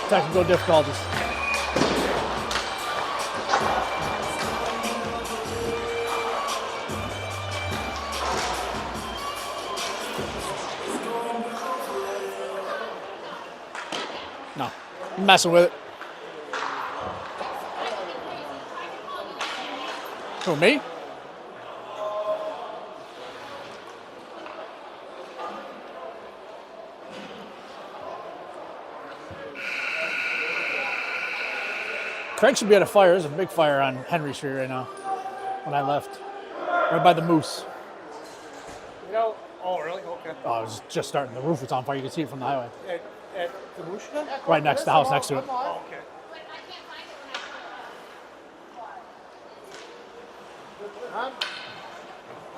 technical difficulties. No, I'm messing with it. Who, me? Craig should be at a fire. There's a big fire on Henry Street right now when I left. Right by the Moose. You know, oh, really? Okay. Oh, I was just starting. The roof was on fire. You can see it from the highway. At the Moose then? Right next to the house next to it. Oh, okay.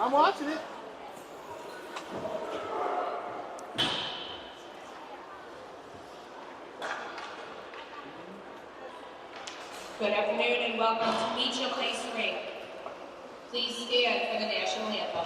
I'm watching it. Good afternoon and welcome to Meet Your Place Rink. Please stand for the national anthem.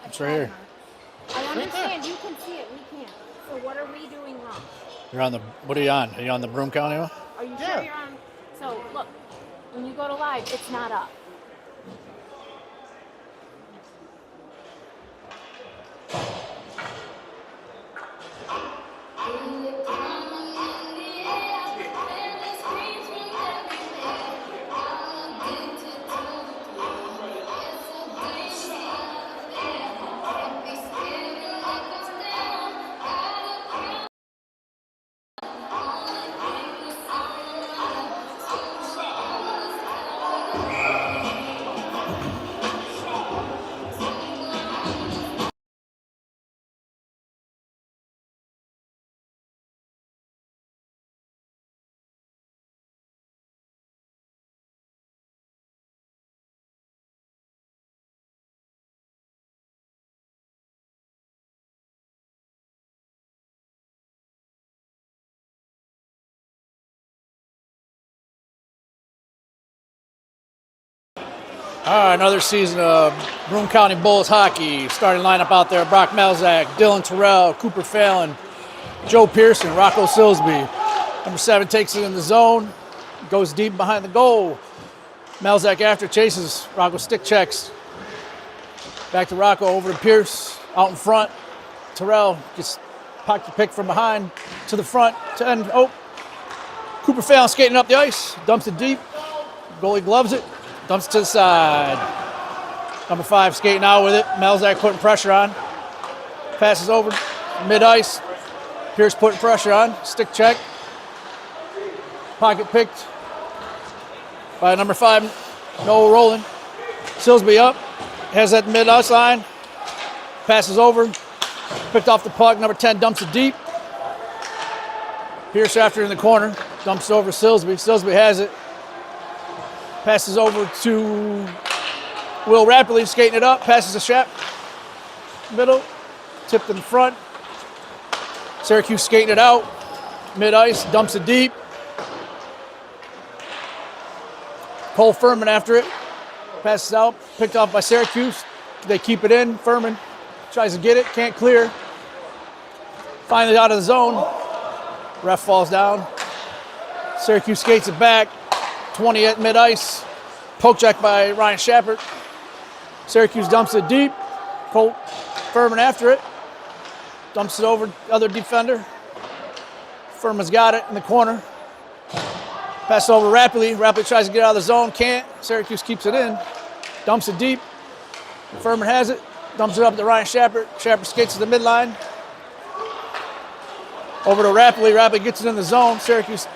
It's right here. I understand. You can see it. We can't. So what are we doing wrong? You're on the. What are you on? Are you on the Broome County one? Are you sure you're on? So look, when you go to live, it's not up. All right, another season of Broome County Bulls hockey. Starting lineup out there: Brock Melzak, Dylan Terrell, Cooper Phelan, Joe Pearson, Rocco Silsby. Number 7 takes it in the zone, goes deep behind the goal. Melzak after chases, Rocco stick checks. Back to Rocco, over to Pierce, out in front. Terrell just pocket pick from behind to the front to end. Oh, Cooper Phelan skating up the ice, dumps it deep. Goalie gloves it. Dumps to the side. Number 5 skating out with it. Melzak putting pressure on. Passes over mid-ice. Pierce putting pressure on. Stick check. Pocket picked by number 5, Noel Rowland. Silsby up. Has that mid-ice line. Passes over. Picked off the puck. Number 10 dumps it deep. Pierce after in the corner. Dumps it over Silsby. Silsby has it. Passes over to Will Rapidly, skating it up. Passes to Shep. Middle. Tipped in front. Syracuse skating it out. Mid-ice. Dumps it deep. Cole Furman after it. Passes out. Picked off by Syracuse. They keep it in. Furman tries to get it. Can't clear. Finally out of the zone. Ref falls down. Syracuse skates it back. 20 at mid-ice. Poke check by Ryan Shappert. Syracuse dumps it deep. Cole Furman after it. Dumps it over the other defender. Furman's got it in the corner. Pass over Rapidly. Rapidly tries to get out of the zone. Can't. Syracuse keeps it in. Dumps it deep. Furman has it. Dumps it up to Ryan Shappert. Shappert skates to the midline. Over to Rapidly. Rapidly gets it in the zone. Syracuse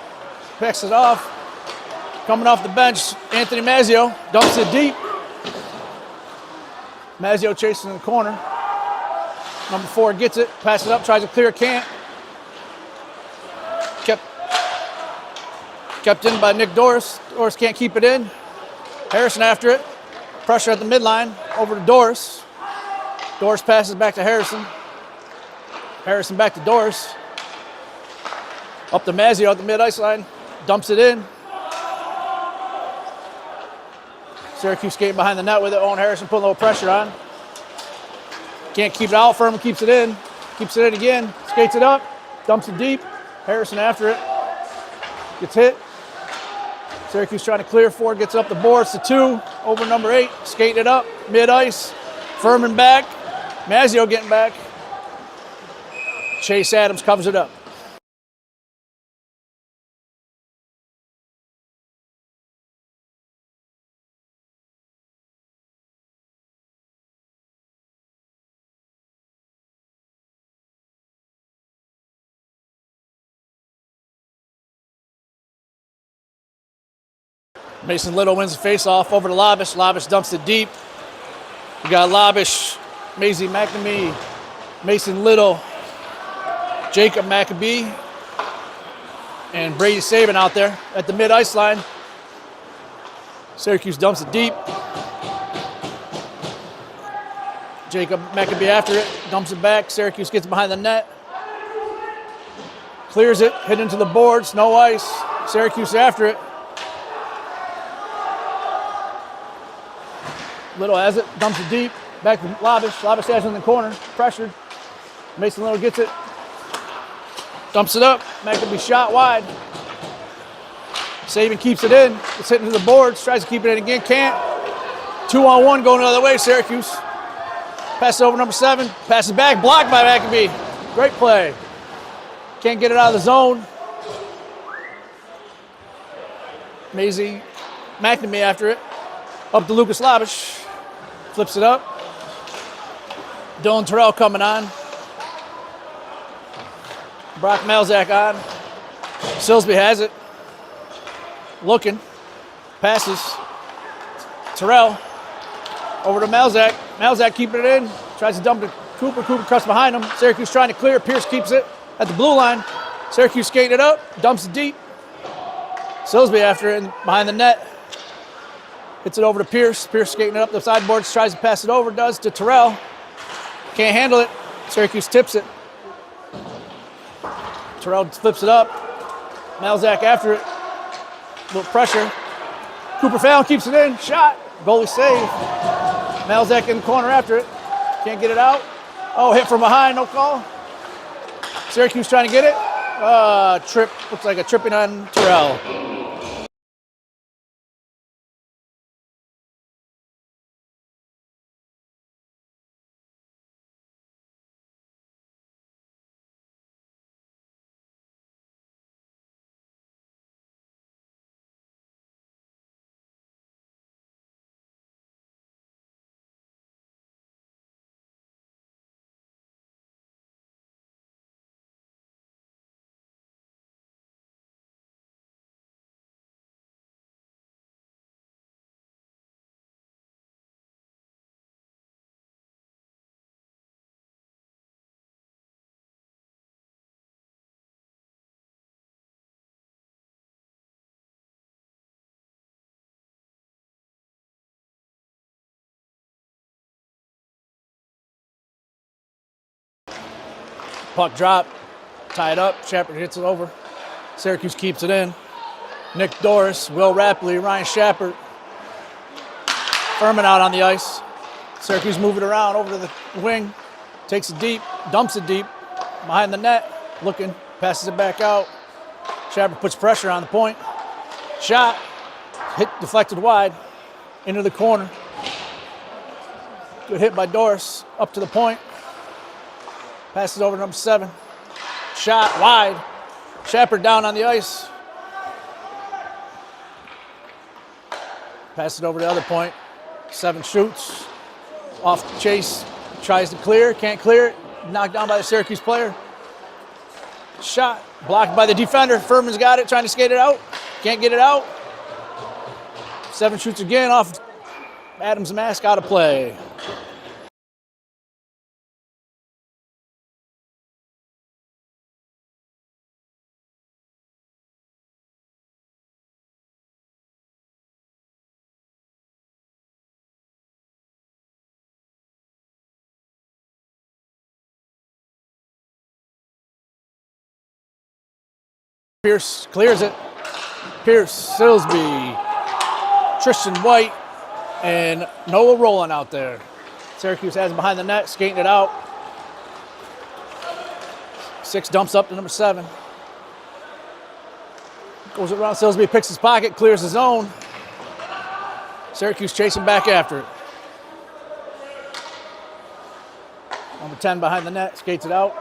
picks it off. Coming off the bench, Anthony Mazzio dumps it deep. Mazzio chasing in the corner. Number 4 gets it. Passes it up. Tries to clear. Can't. Kept in by Nick Doris. Doris can't keep it in. Harrison after it. Pressure at the midline. Over to Doris. Doris passes back to Harrison. Harrison back to Doris. Up to Mazzio at the mid-ice line. Dumps it in. Syracuse skating behind the net with it. Owen Harrison putting a little pressure on. Can't keep it out. Furman keeps it in. Keeps it in again. Skates it up. Dumps it deep. Harrison after it. Gets hit. Syracuse trying to clear 4. Gets up the boards to 2. Over number 8. Skating it up. Mid-ice. Furman back. Mazzio getting back. Chase Adams covers it up. Mason Little wins the face-off over to Labish. Labish dumps it deep. We got Labish, Maisie McNamee, Mason Little, Jacob McAbee, and Brady Saban out there at the mid-ice line. Syracuse dumps it deep. Jacob McAbee after it, dumps it back. Syracuse gets behind the net. Clears it, hit into the boards, no ice. Syracuse after it. Little has it, dumps it deep, back to Labish. Labish has it in the corner, pressured. Mason Little gets it, dumps it up. McAbee shot wide. Saban keeps it in. It's hitting to the boards, tries to keep it in again, can't. 2-on-1 going the other way, Syracuse. Passes over number 7, passes back, blocked by McAbee. Great play. Can't get it out of the zone. Maisie McNamee after it. Up to Lucas Labish. Flips it up. Dylan Terrell coming on. Brock Malzak on. Silsby has it. Looking. Passes. Terrell. Over to Malzak. Malzak keeping it in. Tries to dump it to Cooper. Cooper cuts behind him. Syracuse trying to clear. Pierce keeps it at the blue line. Syracuse skating it up. Dumps it deep. Silsby after it behind the net. Hits it over to Pierce. Pierce skating it up the sideboards. Tries to pass it over. Does to Terrell. Can't handle it. Syracuse tips it. Terrell flips it up. Malzak after it. Little pressure. Cooper Fallon keeps it in. Shot. Goalie save. Malzak in the corner after it. Can't get it out. Oh, hit from behind. No call. Syracuse trying to get it. Trip. Looks like a tripping on Terrell. Puck drop, tie it up. Shepard hits it over. Syracuse keeps it in. Nick Doris, Will Rapley, Ryan Shepard. Furman out on the ice. Syracuse moving around over to the wing. Takes it deep, dumps it deep. Behind the net, looking, passes it back out. Shepard puts pressure on the point. Shot, hit, deflected wide, into the corner. Good hit by Doris, up to the point. Passes over to number 7. Shot, wide. Shepard down on the ice. Passes it over to the other point. 7 shoots. Off the chase, tries to clear, can't clear it. Knocked down by the Syracuse player. Shot, blocked by the defender. Furman's got it, trying to skate it out. Can't get it out. 7 shoots again off Adams' mask, out of play. Pierce clears it. Pierce, Silsby, Tristan White, and Noah Rowland out there. Syracuse has it behind the net, skating it out. 6 dumps up to number 7. Goes around Silsby, picks his pocket, clears his own. Syracuse chasing back after it. Number 10 behind the net, skates it out.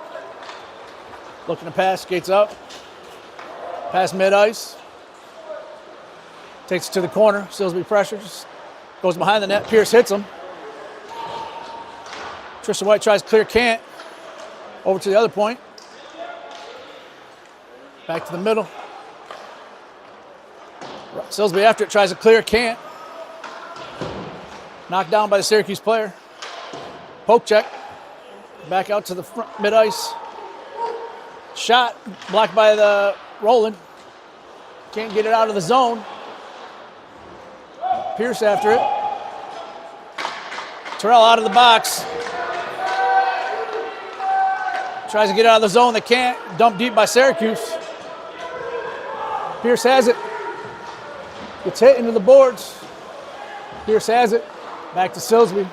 Looking to pass, skates up. Pass mid-ice. Takes it to the corner. Silsby pressures. Goes behind the net. Pierce hits him. Tristan White tries to clear, can't. Over to the other point. Back to the middle. Silsby after it, tries to clear, can't. Knocked down by the Syracuse player. Poke check. Back out to the front mid-ice. Shot. Blocked by the Rowland. Can't get it out of the zone. Pierce after it. Terrell out of the box. Tries to get out of the zone. They can't. Dumped deep by Syracuse. Pierce has it. Gets hit into the boards. Pierce has it. Back to Silsby.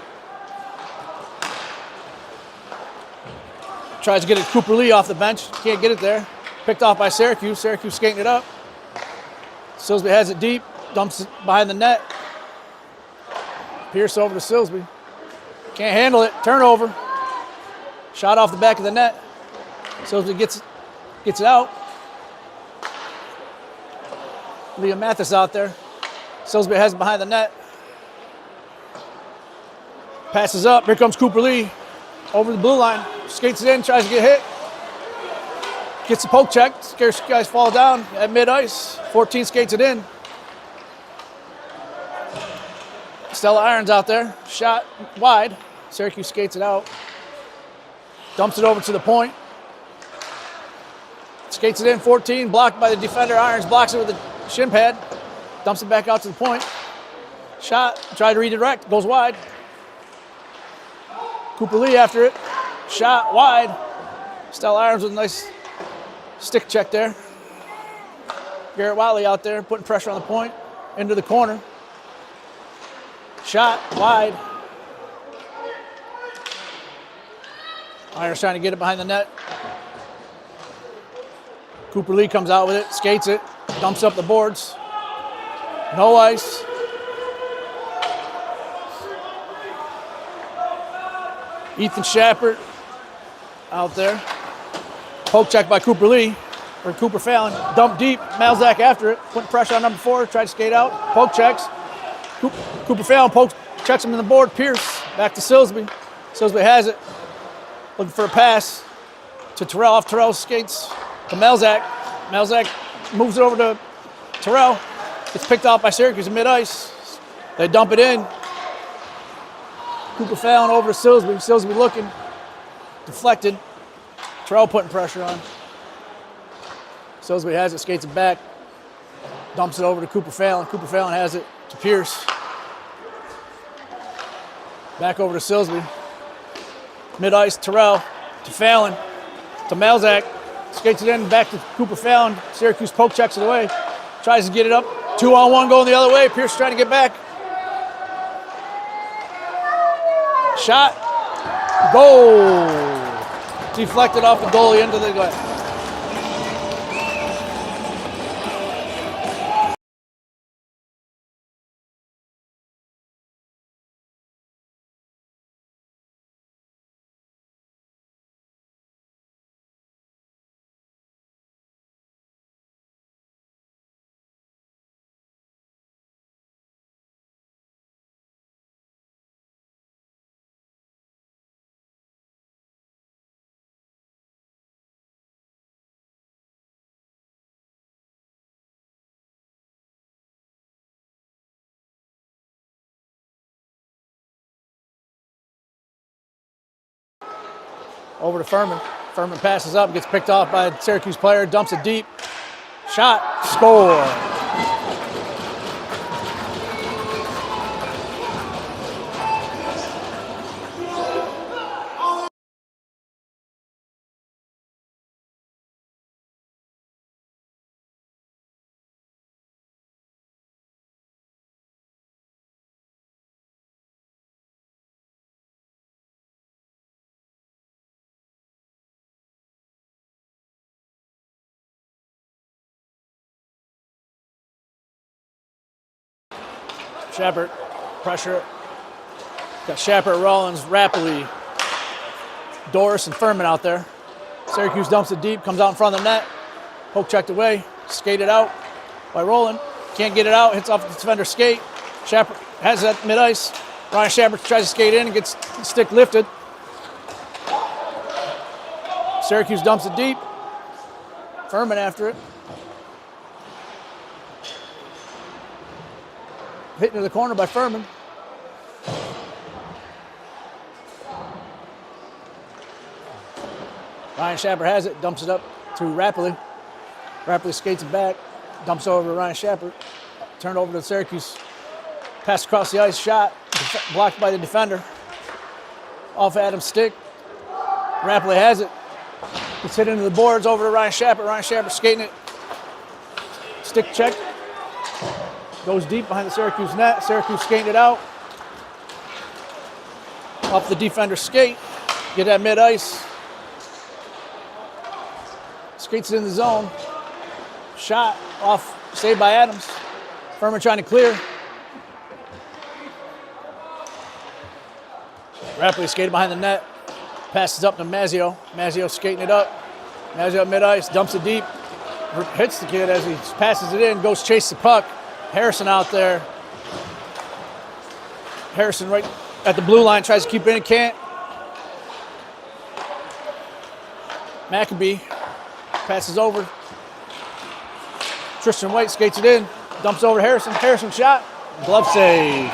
Tries to get it Cooper Lee off the bench. Can't get it there. Picked off by Syracuse. Syracuse skating it up. Silsby has it deep. Dumps it behind the net. Pierce over to Silsby. Can't handle it. Turnover. Shot off the back of the net. Silsby gets it out. Liam Mathis out there. Silsby has it behind the net. Passes up. Here comes Cooper Lee. Over the blue line. Skates it in. Tries to get hit. Gets the poke check. Scares guys fall down at mid-ice. 14 skates it in. Stella Irons out there. Shot wide. Syracuse skates it out. Dumps it over to the point. Skates it in. 14. Blocked by the defender. Irons blocks it with a shin pad. Dumps it back out to the point. Shot. Tried to redirect. Goes wide. Cooper Lee after it. Shot wide. Stella Irons with a nice stick check there. Garrett Wiley out there putting pressure on the point. Into the corner. Shot wide. Irons trying to get it behind the net. Cooper Lee comes out with it, skates it, dumps up the boards. No ice. Ethan Shepard out there. Poke check by Cooper Lee, or Cooper Fallon. Dump deep, Malzak after it. Putting pressure on number 4, tried to skate out. Poke checks. Cooper Fallon checks him in the board. Pierce, back to Silsby. Silsby has it. Looking for a pass to Terrell. Off Terrell skates to Malzak. Malzak moves it over to Terrell. Gets picked off by Syracuse in mid-ice. They dump it in. Cooper Fallon over to Silsby. Silsby looking. Deflected. Terrell putting pressure on. Silsby has it, skates it back. Dumps it over to Cooper Fallon. Cooper Fallon has it to Pierce. Back over to Silsby. Mid-ice, Terrell to Fallon. to Malzak. Skates it in, back to Cooper Fallon. Syracuse poke checks it away. Tries to get it up. 2-on-1 going the other way. Pierce trying to get back. Shot. Goal. Deflected off the goalie into the glass. Over to Furman. Furman passes up, gets picked off by a Syracuse player, dumps it deep. Shot, score. Shepard, pressure. Got Shepard, Rollins, Rappley, Doris, and Furman out there. Syracuse dumps it deep, comes out in front of the net. Poke checked away, skated out by Rowland. Can't get it out, hits off the defender's skate. Shepard has it at mid-ice. Ryan Shepard tries to skate in and gets the stick lifted. Syracuse dumps it deep. Furman after it. Hit into the corner by Furman. Ryan Shepard has it, dumps it up to Rappley. Rappley skates it back, dumps over to Ryan Shepard. Turned over to Syracuse. Pass across the ice, shot, blocked by the defender. Off Adams' stick. Rappley has it. Gets hit into the boards, over to Ryan Shepard. Ryan Shepard skating it. Stick check. Goes deep behind the Syracuse net. Syracuse skating it out. Off the defender's skate. Get that mid-ice. Skates it in the zone. Shot off, saved by Adams. Furman trying to clear. Rappley skated behind the net. Passes up to Mazzio. Mazzio skating it up. Mazzio at mid-ice, dumps it deep. Hits the kid as he passes it in, goes chase the puck. Harrison out there. Harrison right at the blue line, tries to keep it in, can't. McAbee passes over. Tristan White skates it in, dumps over to Harrison. Harrison shot, glove save.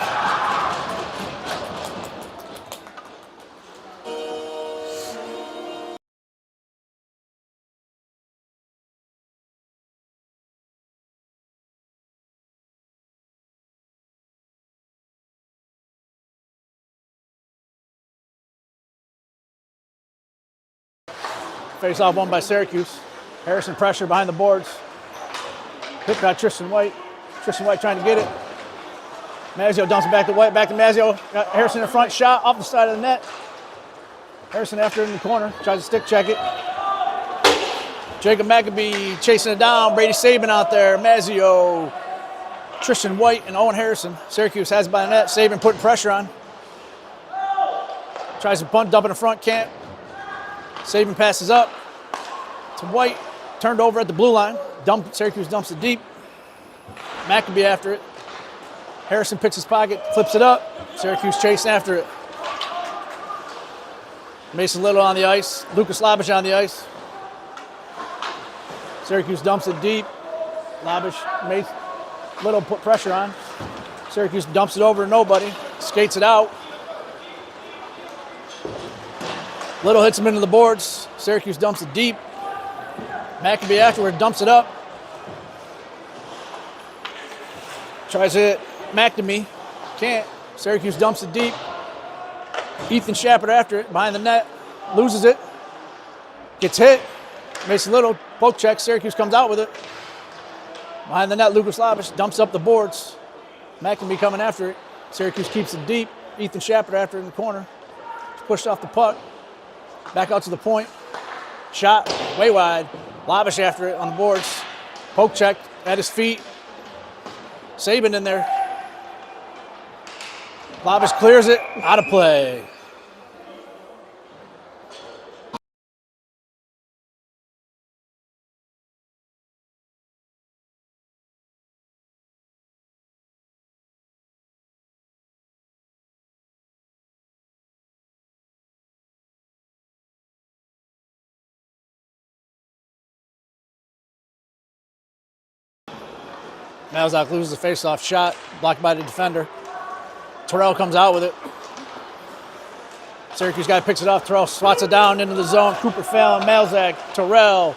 Face off one by Syracuse. Harrison pressure behind the boards. Hit by Tristan White. Tristan White trying to get it. Mazzio dumps it back to White, back to Mazzio. Got Harrison in front, shot off the side of the net. Harrison after it in the corner, tries to stick check it. Jacob McAbee chasing it down. Brady Saban out there. Mazzio, Tristan White, and Owen Harrison. Syracuse has it by the net. Saban putting pressure on. Tries to punt, dump in the front, can't. Saban passes up to White, turned over at the blue line. Syracuse dumps it deep. McAbee after it. Harrison picks his pocket, flips it up. Syracuse chasing after it. Mason Little on the ice. Lucas Labish on the ice. Syracuse dumps it deep. Labish, Little put pressure on. Syracuse dumps it over to nobody. Skates it out. Little hits him into the boards. Syracuse dumps it deep. McAbee afterward dumps it up. Tries to hit McNamee. Can't. Syracuse dumps it deep. Ethan Shepard after it, behind the net. Loses it. Gets hit. Makes a little poke check. Syracuse comes out with it. Behind the net, Lucas Lavish dumps up the boards. McNamee coming after it. Syracuse keeps it deep. Ethan Shepard after it in the corner. Pushed off the puck. Back out to the point. Shot way wide. Lavish after it on the boards. Poke check at his feet. Saban in there. Lavish clears it. Out of play. Malzahn loses the face-off shot, blocked by the defender. Terrell comes out with it. Syracuse guy picks it off. Terrell swats it down into the zone. Cooper Fallon, Malzahn, Terrell,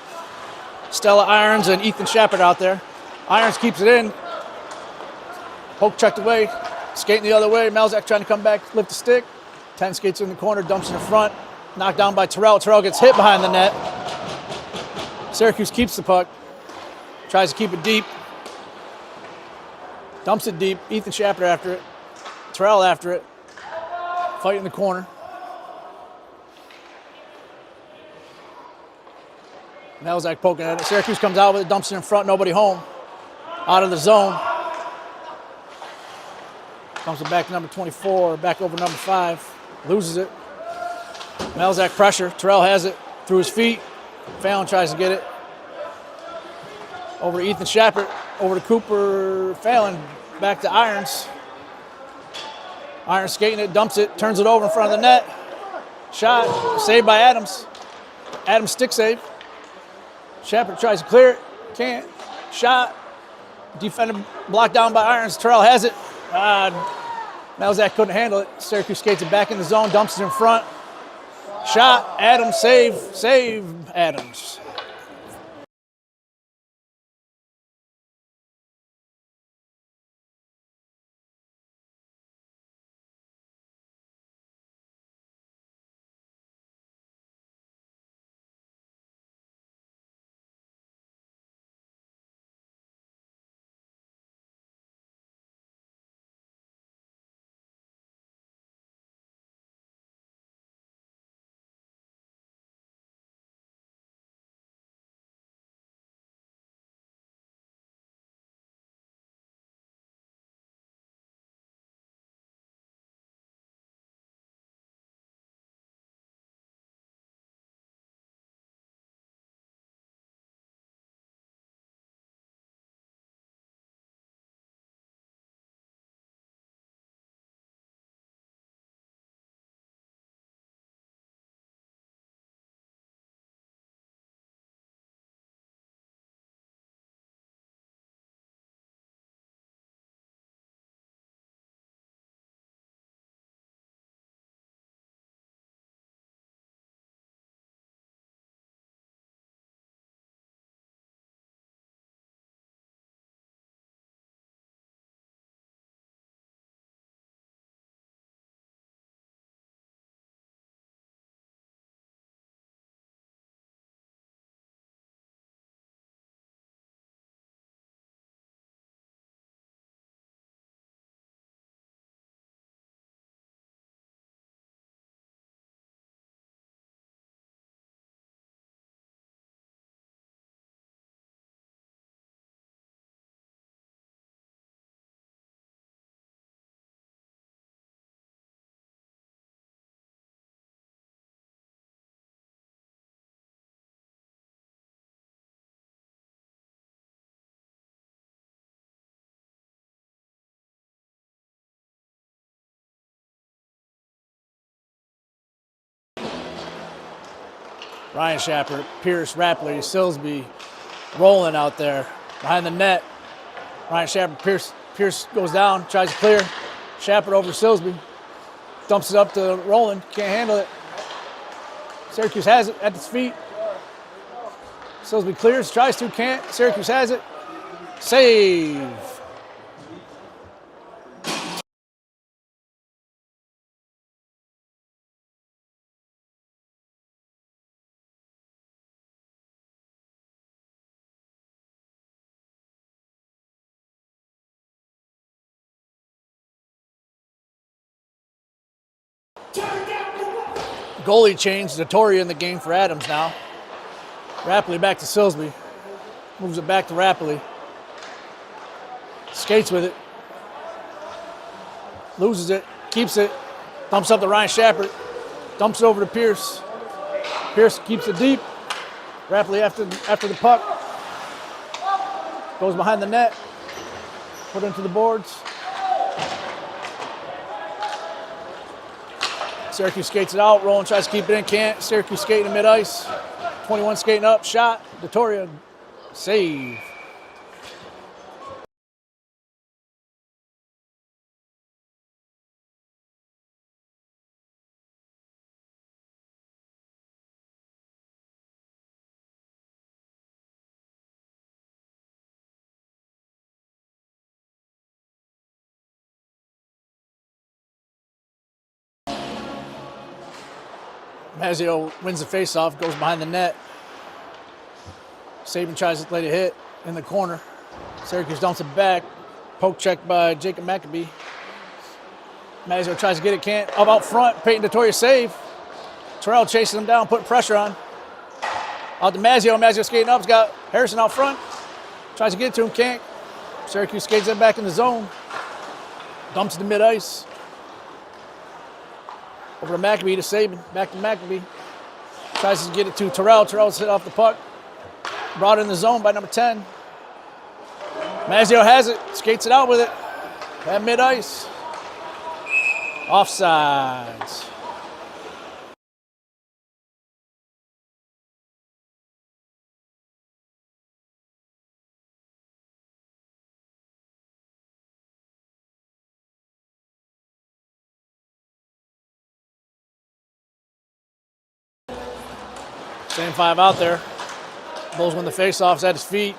Stella Irons, and Ethan Shepard out there. Irons keeps it in. Poke checked away. Skating the other way. Malzahn trying to come back, lift the stick. 10 skates in the corner, dumps in the front. Knocked down by Terrell. Terrell gets hit behind the net. Syracuse keeps the puck. Tries to keep it deep. Dumps it deep. Ethan Shepard after it. Terrell after it. Fight in the corner. Malzahn poking at it. Syracuse comes out with it, dumps it in front, nobody home. Out of the zone. Dumps it back to number 24, back over number 5. Loses it. Malzahn pressure. Terrell has it through his feet. Fallon tries to get it. Over to Ethan Shepard. Over to Cooper Fallon. Back to Irons. Irons skating it, dumps it, turns it over in front of the net. Shot, saved by Adams. Adams stick save. Shepard tries to clear it, can't. Shot, defender blocked down by Irons. Terrell has it. Malzahn couldn't handle it. Syracuse skates it back in the zone, dumps it in front. Shot, Adams, save Adams. Ryan Shepard, Pierce, Rapley, Silsby, rolling out there behind the net. Ryan Shepard, Pierce goes down, tries to clear. Shepard over Silsby, dumps it up to Rowland, can't handle it. Syracuse has it at its feet. Silsby clears, tries to, can't. Syracuse has it. Save. Goalie change. Vittoria in the game for Adams now. Rappley back to Silsby. Moves it back to Rappley. Skates with it. Loses it. Keeps it. Dumps up to Ryan Shepard. Dumps it over to Pierce. Pierce keeps it deep. Rappley after the puck. Goes behind the net. Put into the boards. Syracuse skates it out. Roland tries to keep it in. Can't. Syracuse skating to mid-ice. 21 skating up. Shot. Vittoria. Save. Mazzio wins the faceoff, goes behind the net. Saban tries to lay a hit in the corner. Syracuse dumps it back. Poke check by Jacob McAbee. Mazzio tries to get it, can't. Up out front, Peyton Vittoria save. Terrell chasing him down, putting pressure on. Out to Mazzio. Mazzio skating up. He's got Harrison out front. Tries to get it to him, can't. Syracuse skates it back in the zone. Dumps it to mid-ice. Over to McAbee to Saban. Back to McAbee. Tries to get it to Terrell. Terrell's hit off the puck. Brought in the zone by number 10. Mazzio has it. Skates it out with it. At mid-ice. Offsides. Same five out there. Bulls win the faceoffs at his feet.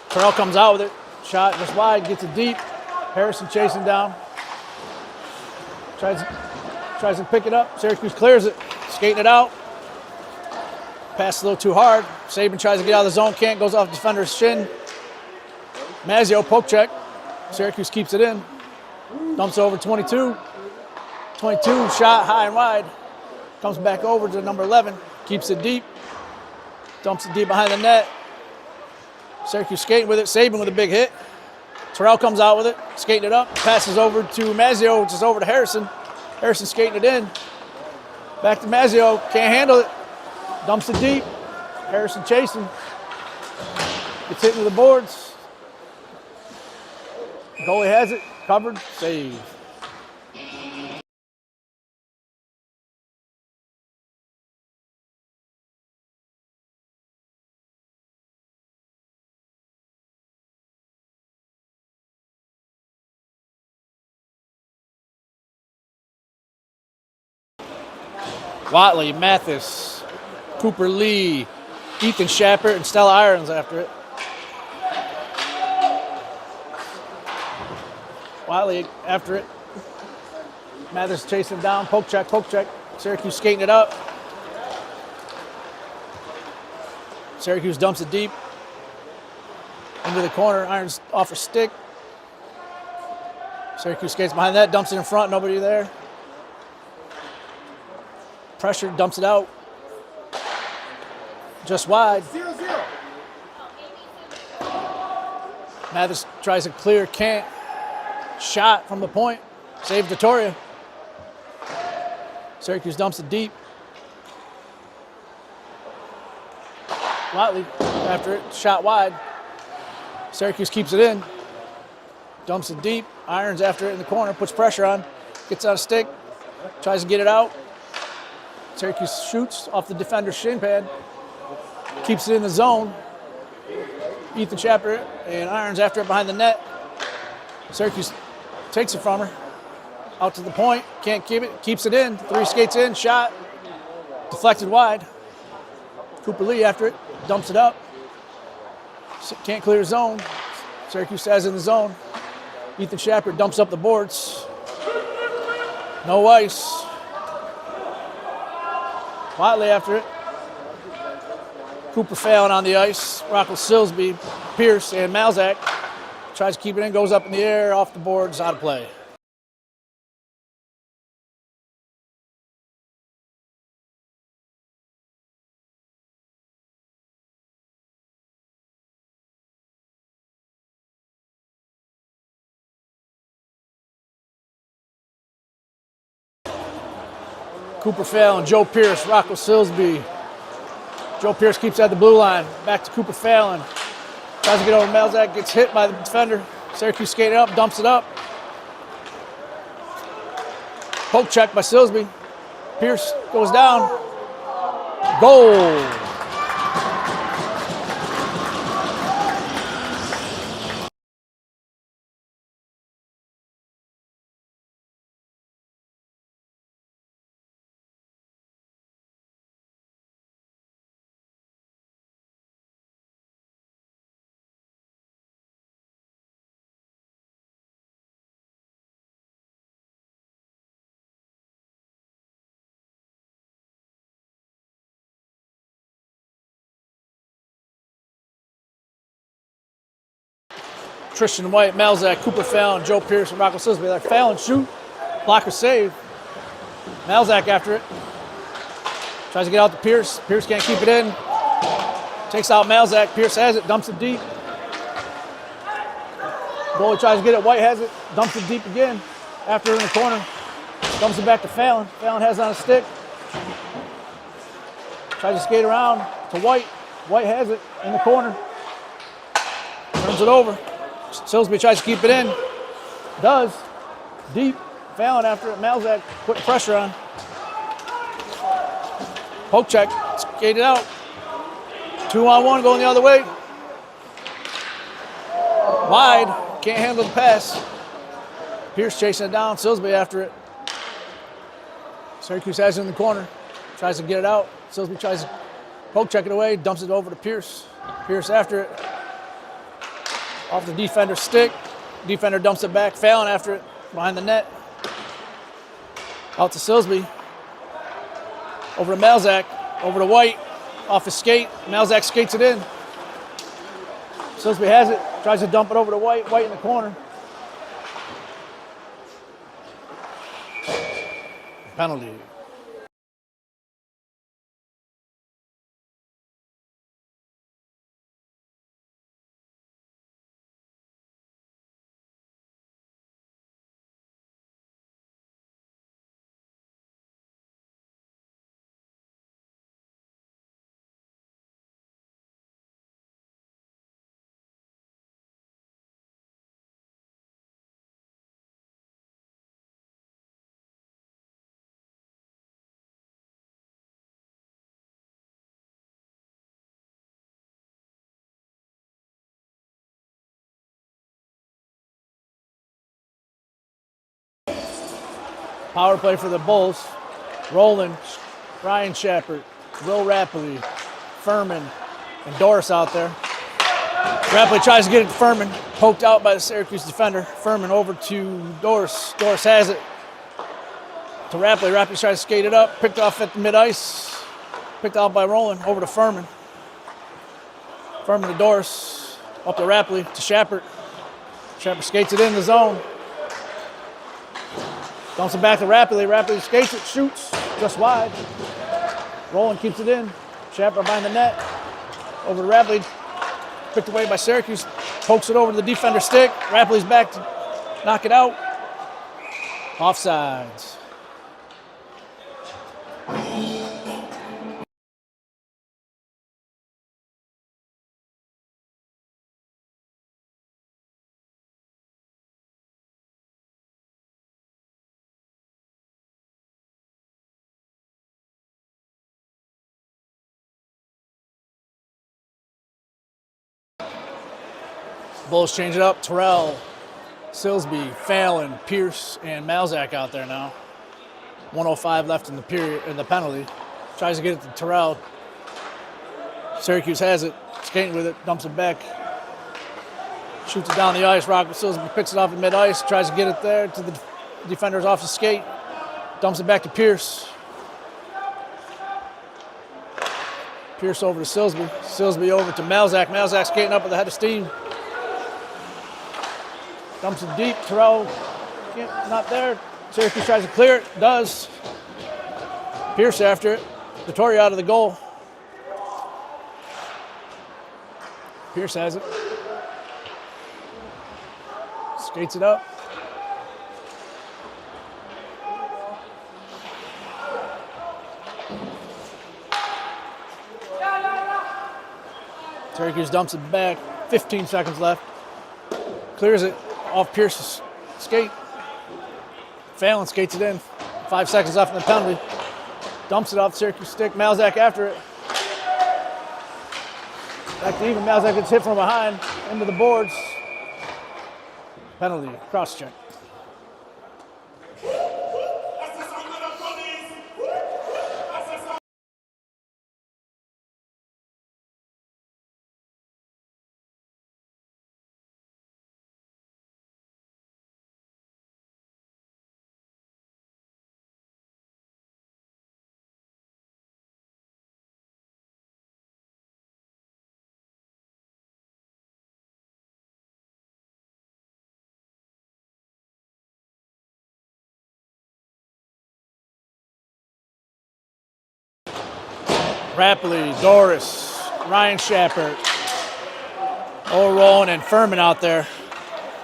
Terrell comes out with it. Shot just wide, gets it deep. Harrison chasing down. Tries to pick it up. Syracuse clears it. Skating it out. Pass a little too hard. Saban tries to get out of the zone. Can't. Goes off defender's shin. Mazzio poke check. Syracuse keeps it in. Dumps over 22. 22 shot high and wide. Comes back over to number 11. Keeps it deep. Dumps it deep behind the net. Syracuse skating with it. Saban with a big hit. Terrell comes out with it. Skating it up. Passes over to Mazzio. Just over to Harrison. Harrison skating it in. Back to Mazzio. Can't handle it. Dumps it deep. Harrison chasing. Gets hit into the boards. Goalie has it. Covered. Save. Watley, Mathis, Cooper Lee, Ethan Shepard, and Stella Irons after it. Watley after it. Mathis chasing down, poke check, poke check. Syracuse skating it up. Syracuse dumps it deep into the corner. Irons off a stick. Syracuse skates behind that, dumps it in front, nobody there. Pressure, dumps it out. Just wide. 0-0. Mathis tries to clear, can't. Shot from the point. Save Vittoria. Syracuse dumps it deep. Watley after it, shot wide. Syracuse keeps it in. Dumps it deep. Irons after it in the corner, puts pressure on. Gets on a stick. Tries to get it out. Syracuse shoots off the defender's shin pad. Keeps it in the zone. Ethan Shepard and Irons after it behind the net. Syracuse takes it from her. Out to the point. Can't keep it. Keeps it in. 3 skates in. Shot. Deflected wide. Cooper Lee after it. Dumps it up. Can't clear the zone. Syracuse has it in the zone. Ethan Shepard dumps up the boards. No ice. Watley after it. Cooper Fallon on the ice. Rocco Silsby, Pierce, and Malzak. Tries to keep it in, goes up in the air, off the boards, out of play. Cooper Fallon, Joe Pierce, Rocco Silsby. Joe Pierce keeps at the blue line. Back to Cooper Fallon. Tries to get over Malzak, gets hit by the defender. Syracuse skating up, dumps it up. Poke check by Silsby. Pierce goes down. Goal. Tristan White, Malzak, Cooper Fallon, Joe Pierce, and Rocco Silsby. Like Fallon shoot, blocker save. Malzak after it. Tries to get out to Pierce. Pierce can't keep it in. Takes out Malzak. Pierce has it, dumps it deep. Goalie tries to get it. White has it, dumps it deep again. After it in the corner, dumps it back to Fallon. Fallon has it on a stick. Tries to skate around to White. White has it in the corner. Turns it over. Silsby tries to keep it in. Does. Deep. Fallon after it. Malzak put pressure on. Poke check. Skated out. 2-on-1 going the other way. Wide. Can't handle the pass. Pierce chasing it down. Silsby after it. Syracuse has it in the corner. Tries to get it out. Silsby tries to poke check it away. Dumps it over to Pierce. Pierce after it. Off the defender's stick. Defender dumps it back. Fallon after it. Behind the net. Out to Silsby. Over to Malzak. Over to White. Off his skate. Malzak skates it in. Silsby has it. Tries to dump it over to White. White in the corner. Penalty. Power play for the Bulls. Roland, Ryan Shepard, Will Rapley, Furman, and Doris out there. Rapley tries to get it to Furman. Poked out by the Syracuse defender. Furman over to Doris. Doris has it to Rapley. Rapley tries to skate it up. Picked off at the mid-ice. Picked out by Roland. Over to Furman. Furman to Doris. Up to Rapley to Shepard. Shepard skates it in the zone. Dumps it back to Rapley. Rapley skates it, shoots, just wide. Roland keeps it in. Shepard behind the net. Over to Rapley. Picked away by Syracuse. Pokes it over to the defender's stick. Rapley's back to knock it out. Offsides. Bulls change it up. Terrell, Silsby, Fallon, Pierce, and Malzak out there now. 1:05 left in the period, in the penalty. Tries to get it to Terrell. Syracuse has it. Skating with it. Dumps it back. Shoots it down the ice. Rocco Silsby picks it off at mid-ice. Tries to get it there to the defenders off the skate. Dumps it back to Pierce. Pierce over to Silsby. Silsby over to Malzak. Malzak skating up with a head of steam. Dumps it deep. Terrell not there. Syracuse tries to clear it. Does. Pierce after it. Vittoria out of the goal. Pierce has it. Skates it up. Syracuse dumps it back. 15 seconds left. Clears it off Pierce's skate. Phelan skates it in. 5 seconds left in the penalty. Dumps it off Syracuse stick. Malzak after it. Back to even. Malzak gets hit from behind. Into the boards. Penalty. Cross check. Rapley, Doris, Ryan Shappert, O'Rowan, and Furman out there.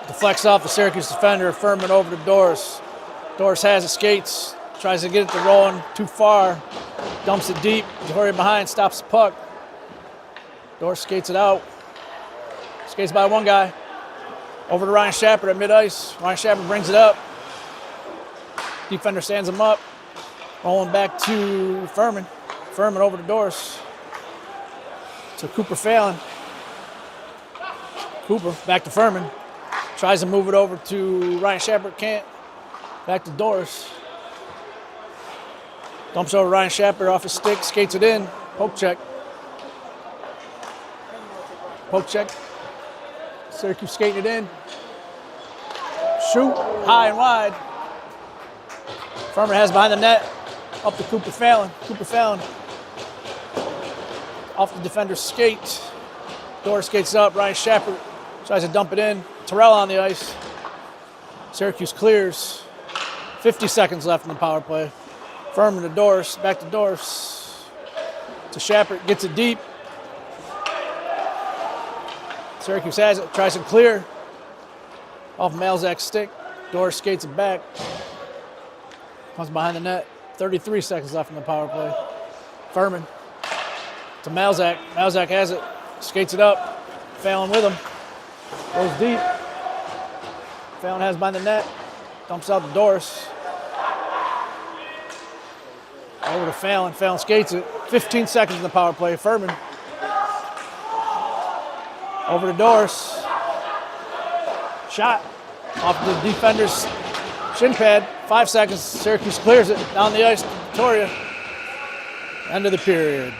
Deflects off the Syracuse defender. Furman over to Doris. Doris has it, skates, tries to get it to Rowan, too far. Dumps it deep. Jahori behind, stops the puck. Doris skates it out. Skates by one guy. Over to Ryan Shappert at mid-ice. Ryan Shappert brings it up. Defender stands him up. Rolling back to Furman. Furman over to Doris. To Cooper Phelan. Cooper back to Furman. Tries to move it over to Ryan Shappert. Can't. Back to Doris. Dumps over Ryan Shappert off his stick. Skates it in. Poke check. Poke check. Syracuse skating it in. Shoot. High and wide. Furman has behind the net. Up to Cooper Phelan. Cooper Phelan. Off the defender's skate. Doris skates up. Ryan Shappert tries to dump it in. Terrell on the ice. Syracuse clears. 50 seconds left in the power play. Furman to Doris. Back to Doris. To Shappert. Gets it deep. Syracuse has it. Tries to clear. Off Malzak's stick. Doris skates it back. Comes behind the net. 33 seconds left in the power play. Furman to Malzak. Malzak has it. Skates it up. Phelan with him. Goes deep. Phelan has behind the net. Dumps out to Doris. Over to Phelan. Phelan skates it. 15 seconds in the power play. Furman. Over to Doris. Shot. Off the defender's shin pad. 5 seconds. Syracuse clears it. Down the ice to Victoria. End of the period.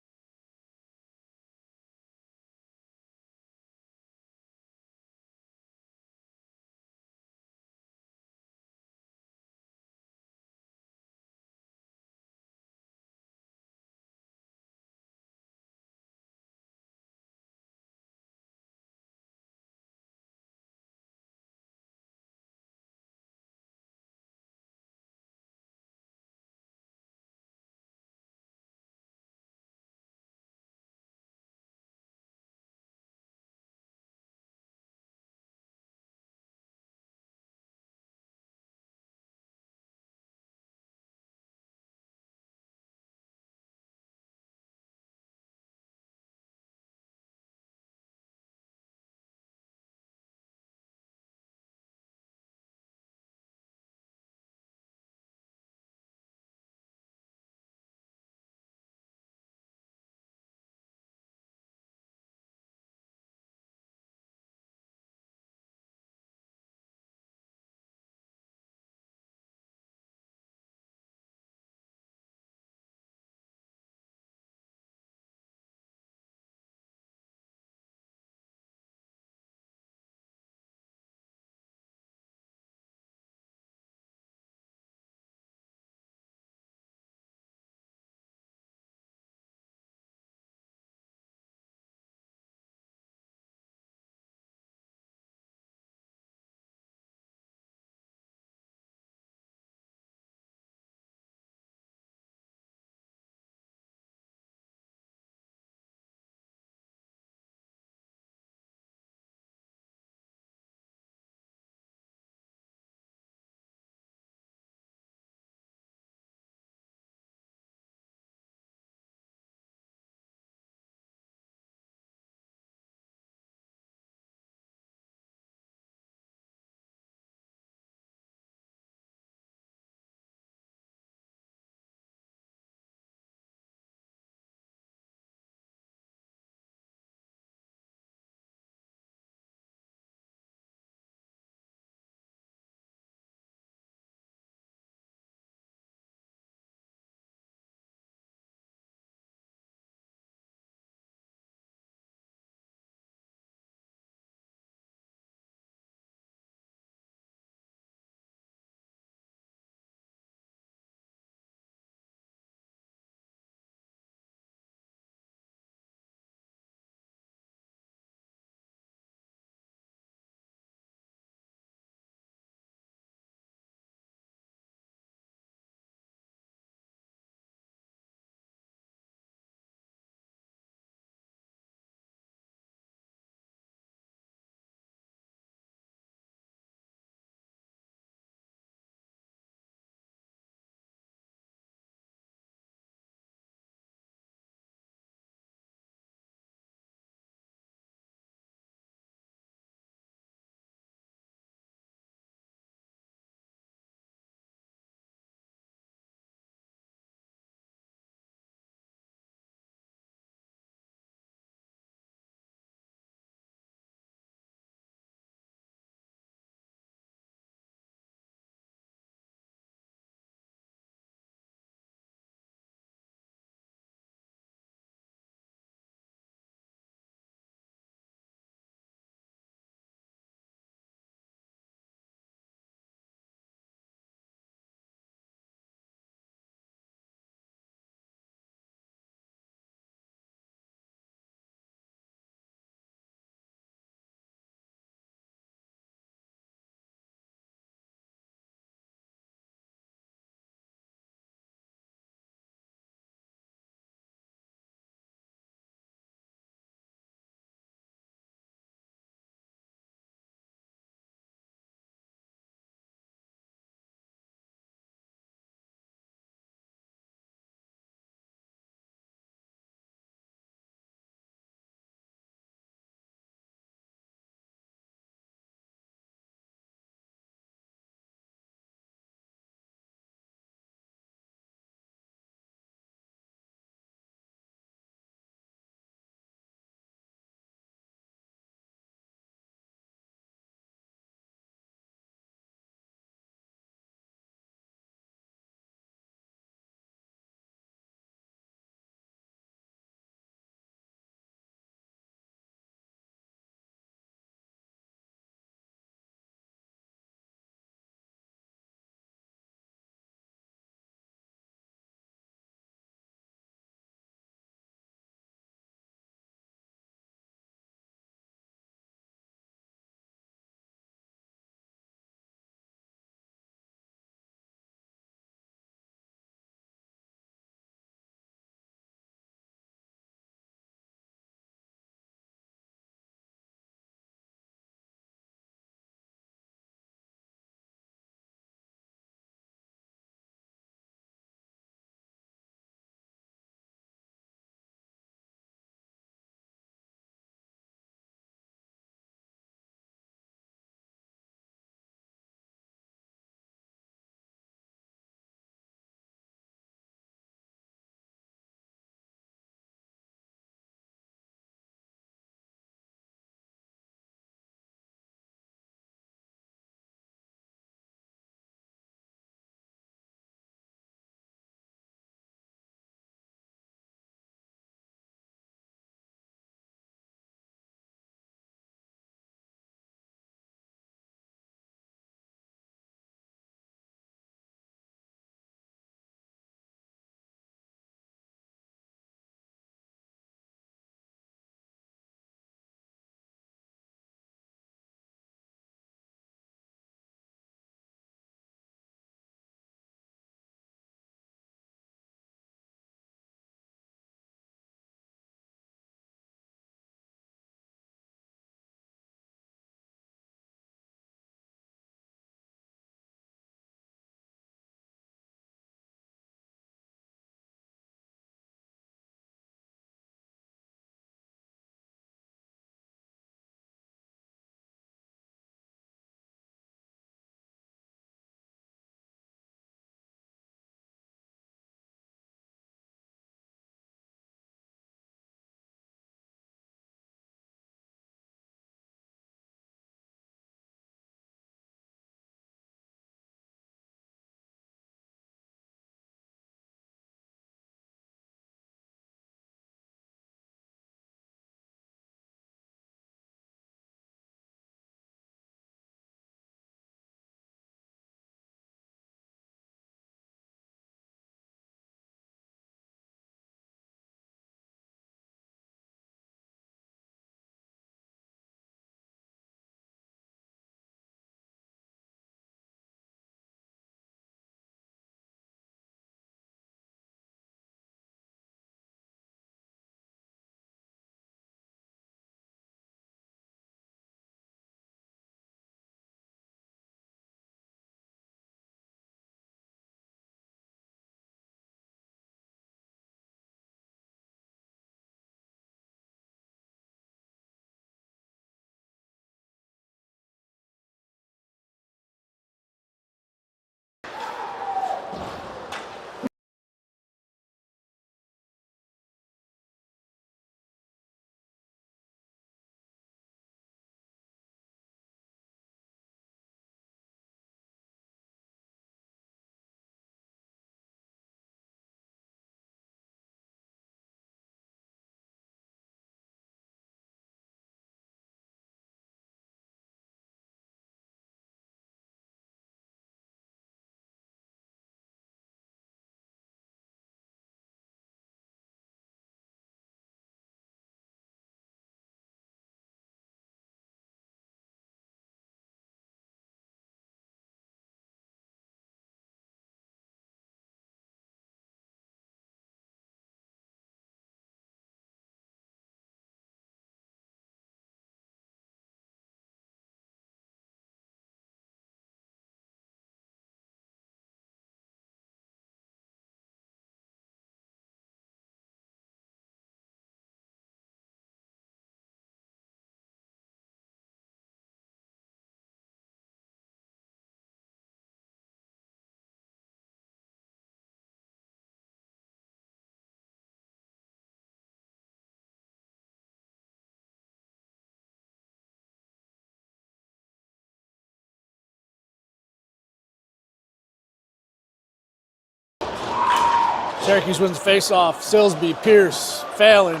Syracuse wins the face-off. Silsby, Pierce, Phelan,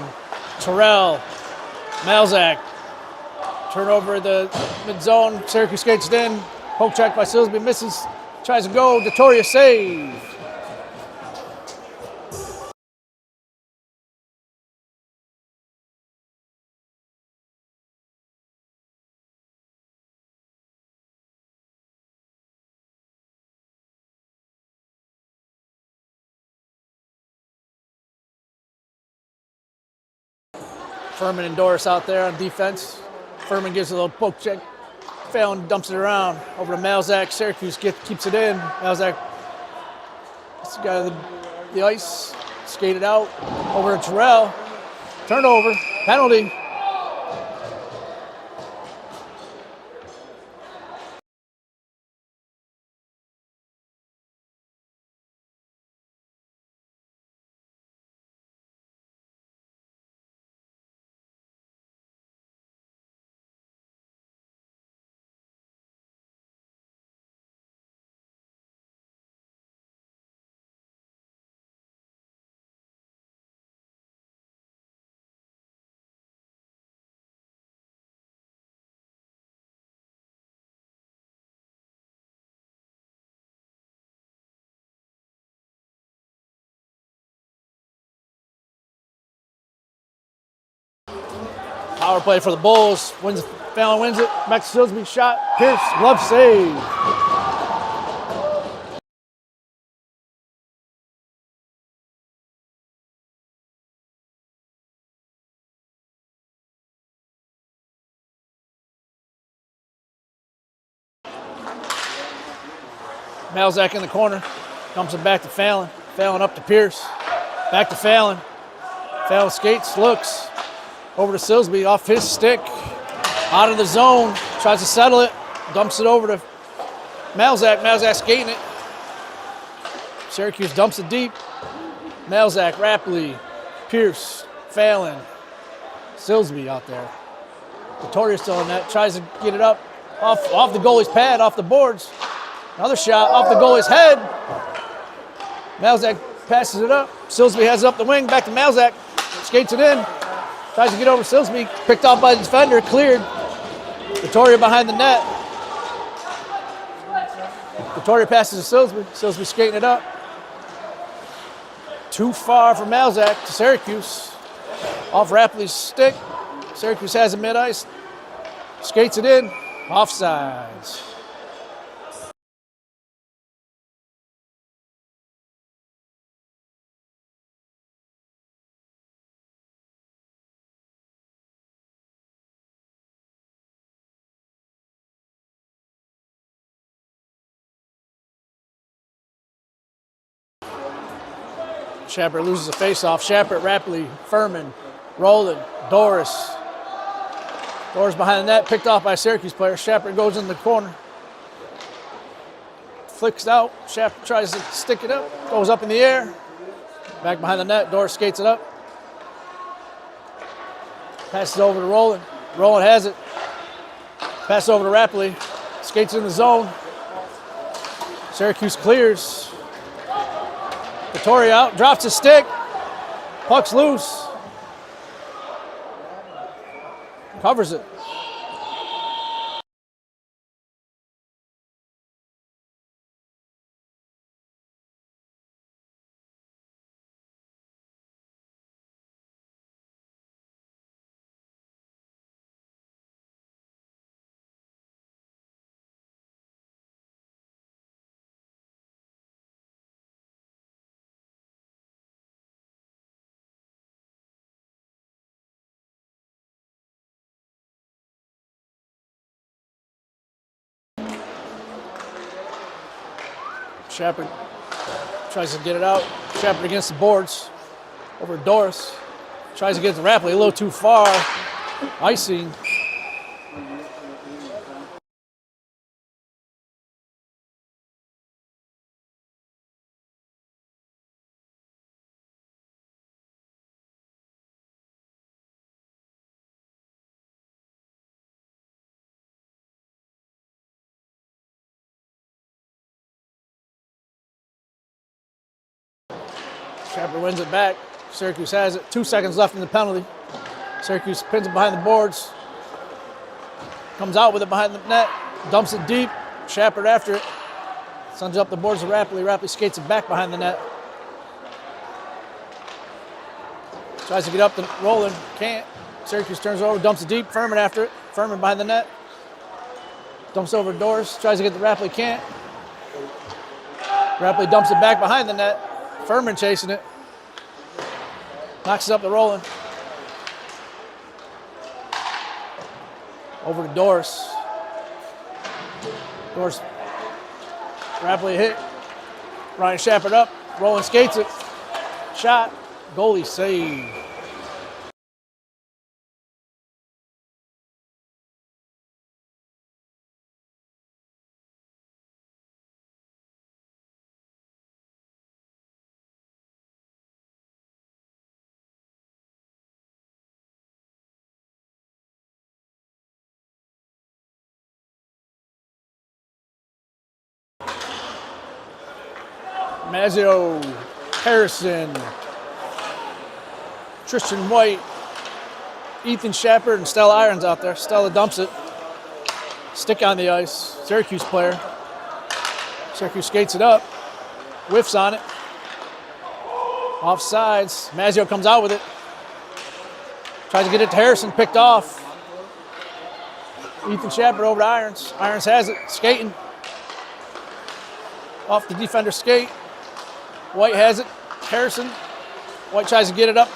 Terrell, Malzak. Turnover in the mid-zone. Syracuse skates it in. Poke check by Silsby, misses. Tries to go. Vittoria save. Furman and Doris out there on defense. Furman gives a little poke check. Phelan dumps it around. Over to Malzak. Syracuse keeps it in. Malzak gets the guy on the ice. Skated out. Over to Terrell. Turnover. Penalty. Power play for the Bulls. Phelan wins it. Back to Silsby. Shot. Pierce. Glove save. Malzak in the corner. Dumps it back to Phelan. Phelan up to Pierce. Back to Phelan. Phelan skates. Looks. Over to Silsby. Off his stick. Out of the zone. Tries to settle it. Dumps it over to Malzak. Malzak skating it. Syracuse dumps it deep. Malzak, Rapley, Pierce, Phelan, Silsby out there. Vittoria still in that. Tries to get it up. Off the goalie's pad. Off the boards. Another shot off the goalie's head. Malzak passes it up. Silsby has it up the wing. Back to Malzak. Skates it in. Tries to get over Silsby. Picked off by the defender. Cleared. Vittoria behind the net. Vittoria passes to Silsby. Silsby skating it up. Too far for Malzak to Syracuse. Off Rapley's stick. Syracuse has it mid-ice. Skates it in. Offsides. Shepard loses the faceoff. Shepard, Rapley, Furman, Rowland, Doris. Doris behind the net, picked off by a Syracuse player. Shepard goes in the corner. Flicks out. Shepard tries to stick it up. Goes up in the air. Back behind the net. Doris skates it up. Passes over to Rowland. Rowland has it. Passes over to Rapley. Skates in the zone. Syracuse clears. Vittoria out, drops his stick. Puck's loose. Covers it. Shepard tries to get it out. Shepard against the boards. Over to Doris. Tries to get to Rapley a little too far. Icing. Shepard wins it back. Syracuse has it. 2 seconds left in the penalty. Syracuse pins it behind the boards. Comes out with it behind the net. Dumps it deep. Shepard after it. Sends up the boards rapidly. Rapidly skates it back behind the net. Tries to get up to Roland. Can't. Syracuse turns it over. Dumps it deep. Furman after it. Furman behind the net. Dumps over doors. Tries to get the Rapley. Can't. Rapley dumps it back behind the net. Furman chasing it. Knocks it up to Roland. Over to Doris. Doris. Rapley hit. Ryan Shepard up. Roland skates it. Shot. Goalie save. Mazzio, Harrison, Tristan White, Ethan Shepard, and Stella Irons out there. Stella dumps it. Stick on the ice. Syracuse player. Syracuse skates it up. Whiffs on it. Offsides. Mazzio comes out with it. Tries to get it to Harrison. Picked off. Ethan Shepard over to Irons. Irons has it. Skating. Off the defender's skate. White has it. Harrison. White tries to get it up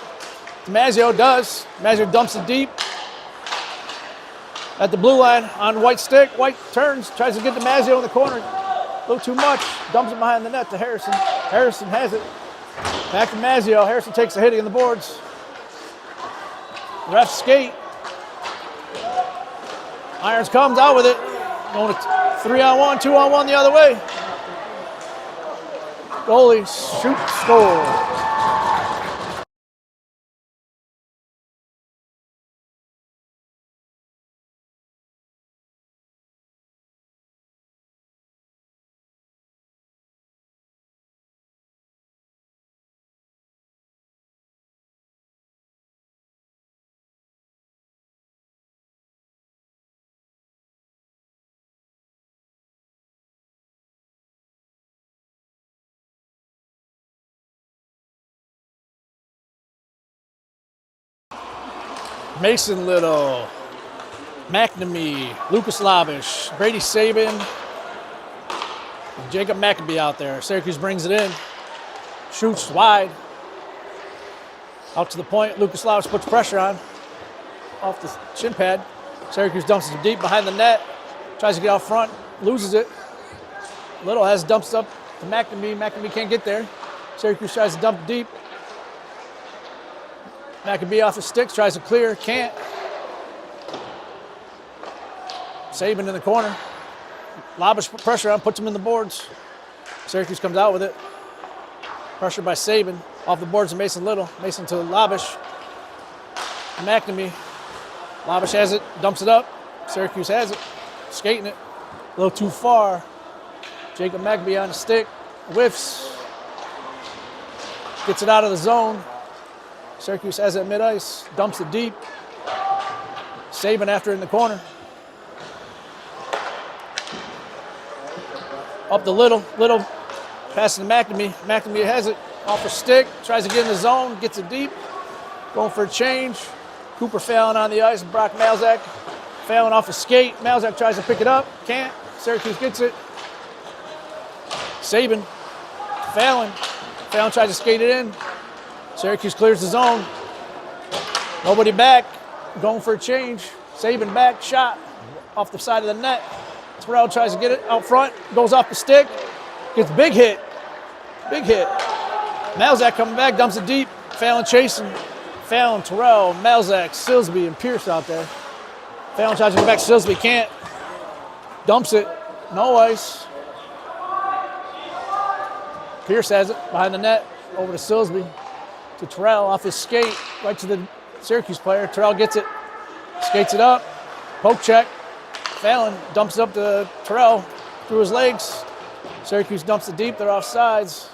to Mazzio. Does. Mazzio dumps it deep. At the blue line on White's stick. White turns. Tries to get to Mazzio in the corner. A little too much. Dumps it behind the net to Harrison. Harrison has it. Back to Mazzio. Harrison takes a hitting on the boards. Ref skate. Irons comes out with it. Going to 3-on-1, 2-on-1 the other way. Goalie, shoot, score. Mason Little, McNamee, Lucas Labish, Brady Sabin, and Jacob McAbee out there. Syracuse brings it in, shoots wide. Out to the point, Lucas Labish puts pressure on, off the shin pad. Syracuse dumps it deep behind the net, tries to get out front, loses it. Little has dumps up to McNamee. McNamee can't get there. Syracuse tries to dump deep. McAbee off his sticks, tries to clear, can't. Sabin in the corner. Labish put pressure on, puts him in the boards. Syracuse comes out with it. Pressure by Sabin. Off the boards to Mason Little. Mason to Labish. McNamee. Labish has it, dumps it up. Syracuse has it. Skating it. A little too far. Jacob McAbee on the stick. Whiffs. Gets it out of the zone. Syracuse has it at mid-ice, dumps it deep. Sabin after it in the corner. Up to Little. Little passing to McNamee. McNamee has it off her stick, tries to get in the zone, gets it deep. Going for a change. Cooper Fallon on the ice, Brock Malzak. Fallon off his skate. Malzak tries to pick it up, can't. Syracuse gets it. Sabin. Fallon. Fallon tries to skate it in. Syracuse clears the zone. Nobody back. Going for a change. Sabin back. Shot off the side of the net. Terrell tries to get it out front. Goes off the stick. Gets big hit. Big hit. Malzak coming back. Dumps it deep. Fallon chasing. Fallon, Terrell, Malzak, Silsby, and Pierce out there. Fallon tries to go back. Silsby can't. Dumps it. No ice. Pierce has it behind the net. Over to Silsby. To Terrell off his skate, right to the Syracuse player. Terrell gets it, skates it up, poke check. Fallon dumps it up to Terrell through his legs. Syracuse dumps it deep, they're off sides.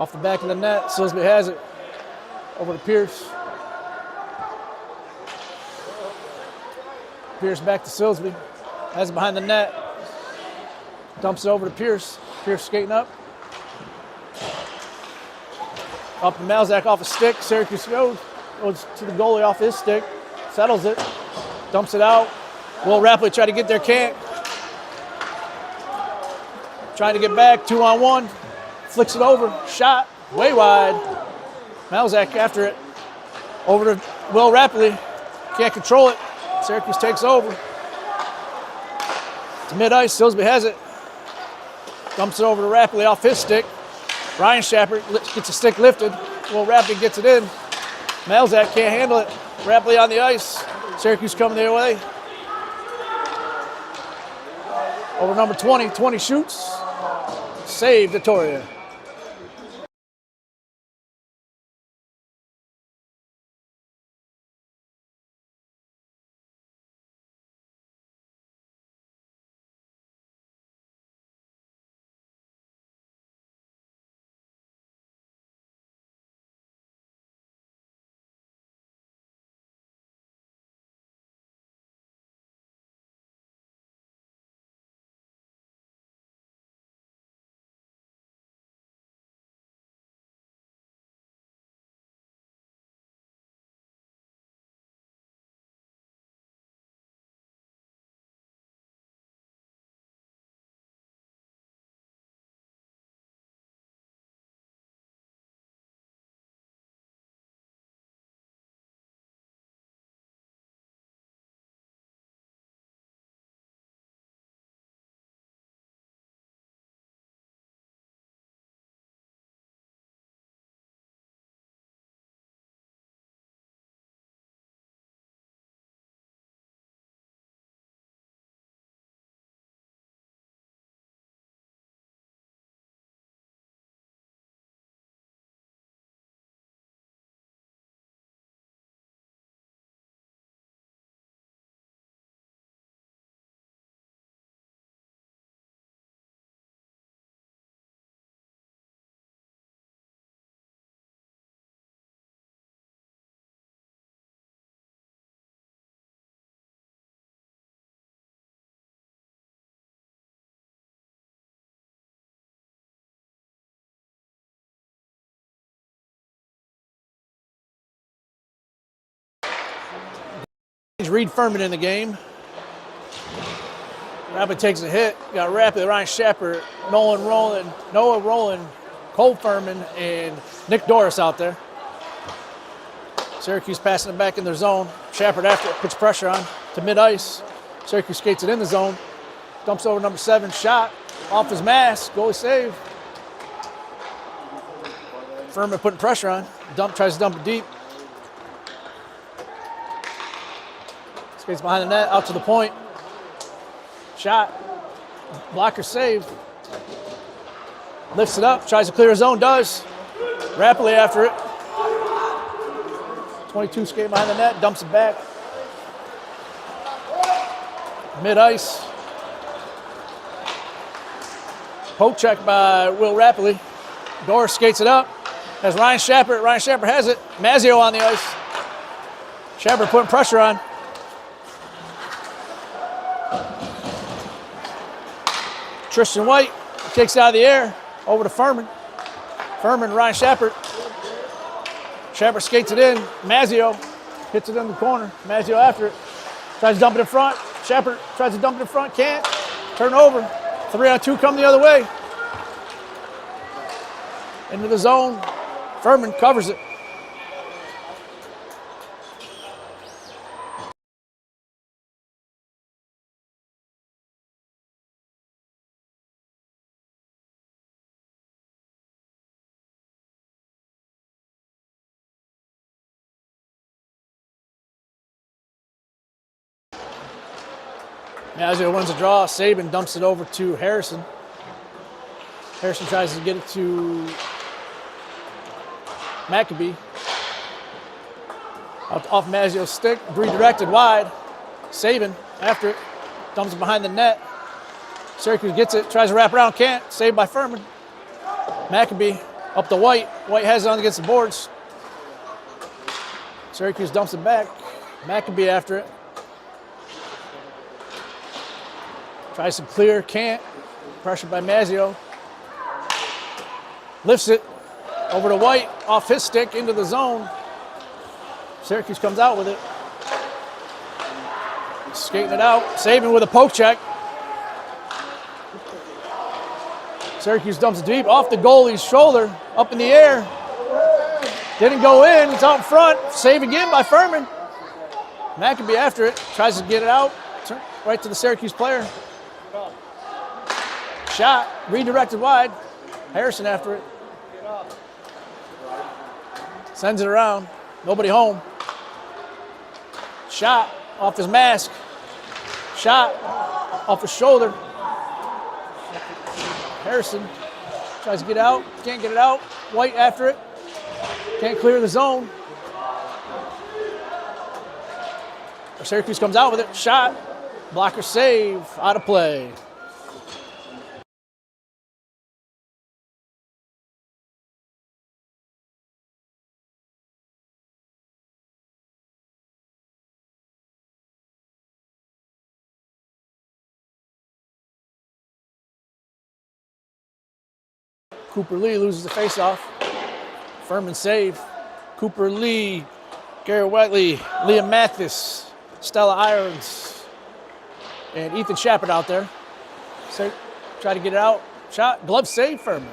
Off the back of the net, Silsby has it. Over to Pierce. Pierce back to Silsby. Has it behind the net. Dumps it over to Pierce. Pierce skating up. Up to Malzak off a stick. Syracuse goes to the goalie off his stick. Settles it. Dumps it out. Will Rapley try to get there, can't. Trying to get back, 2-on-1. Flicks it over. Shot. Way wide. Malzak after it. Over to Will Rapley. Can't control it. Syracuse takes over. To mid-ice. Silsby has it. Dumps it over to Rapley off his stick. Ryan Shepard gets a stick lifted. Will Rapley gets it in. Malzak can't handle it. Rapley on the ice. Syracuse coming their way. Over number 20. 20 shoots. Save Vittoria. Reed Furman in the game. Rapley takes a hit. Got Rapley, Ryan Shepard, Noah Rowland, Cole Furman, and Nick Doris out there. Syracuse passing it back in their zone. Shepard after it puts pressure on to mid-ice. Syracuse skates it in the zone. Dumps over number 7. Shot off his mask. Goalie save. Furman putting pressure on. Tries to dump it deep. Skates behind the net, out to the point. Shot. Blocker save. Lifts it up, tries to clear his zone, does. Rapley after it. 22 skating behind the net, dumps it back. Mid-ice. Poke check by Will Rapley. Doris skates it up. Has Ryan Shepard. Ryan Shepard has it. Mazzio on the ice. Shepard putting pressure on. Tristan White kicks out of the air over to Furman. Furman, Ryan Shepard. Shepard skates it in. Mazzio hits it in the corner. Mazzio after it. Tries to dump it in front. Shepard tries to dump it in front. Can't. Turn over. 3-on-2 come the other way. Into the zone. Furman covers it. Mazzio wins the draw. Saban dumps it over to Harrison. Harrison tries to get it to Maccabee. Off Mazzio's stick, redirected wide. Saban after it, dumps it behind the net. Syracuse gets it, tries to wrap around, can't. Saved by Furman. Maccabee Up to White. White has it on against the boards. Syracuse dumps it back. Maccabee after it. Tries to clear, can't. Pressured by Mazzio. Lifts it over to White, off his stick, into the zone. Syracuse comes out with it. Skating it out, saving with a poke check. Syracuse dumps it deep, off the goalie's shoulder, up in the air. Didn't go in, it's out in front. Save again by Furman. Maccabee after it, tries to get it out. Right to the Syracuse player. Shot, redirected wide. Harrison after it. Sends it around, nobody home. Shot off his mask. Shot off his shoulder. Harrison tries to get out, can't get it out. White after it, can't clear the zone. Syracuse comes out with it, shot, blocker save, out of play. Cooper Lee loses the faceoff. Furman save. Cooper Lee, Gary Whiteley, Liam Mathis, Stella Irons, and Ethan Shepard out there. So try to get it out. Shot, glove save, Furman.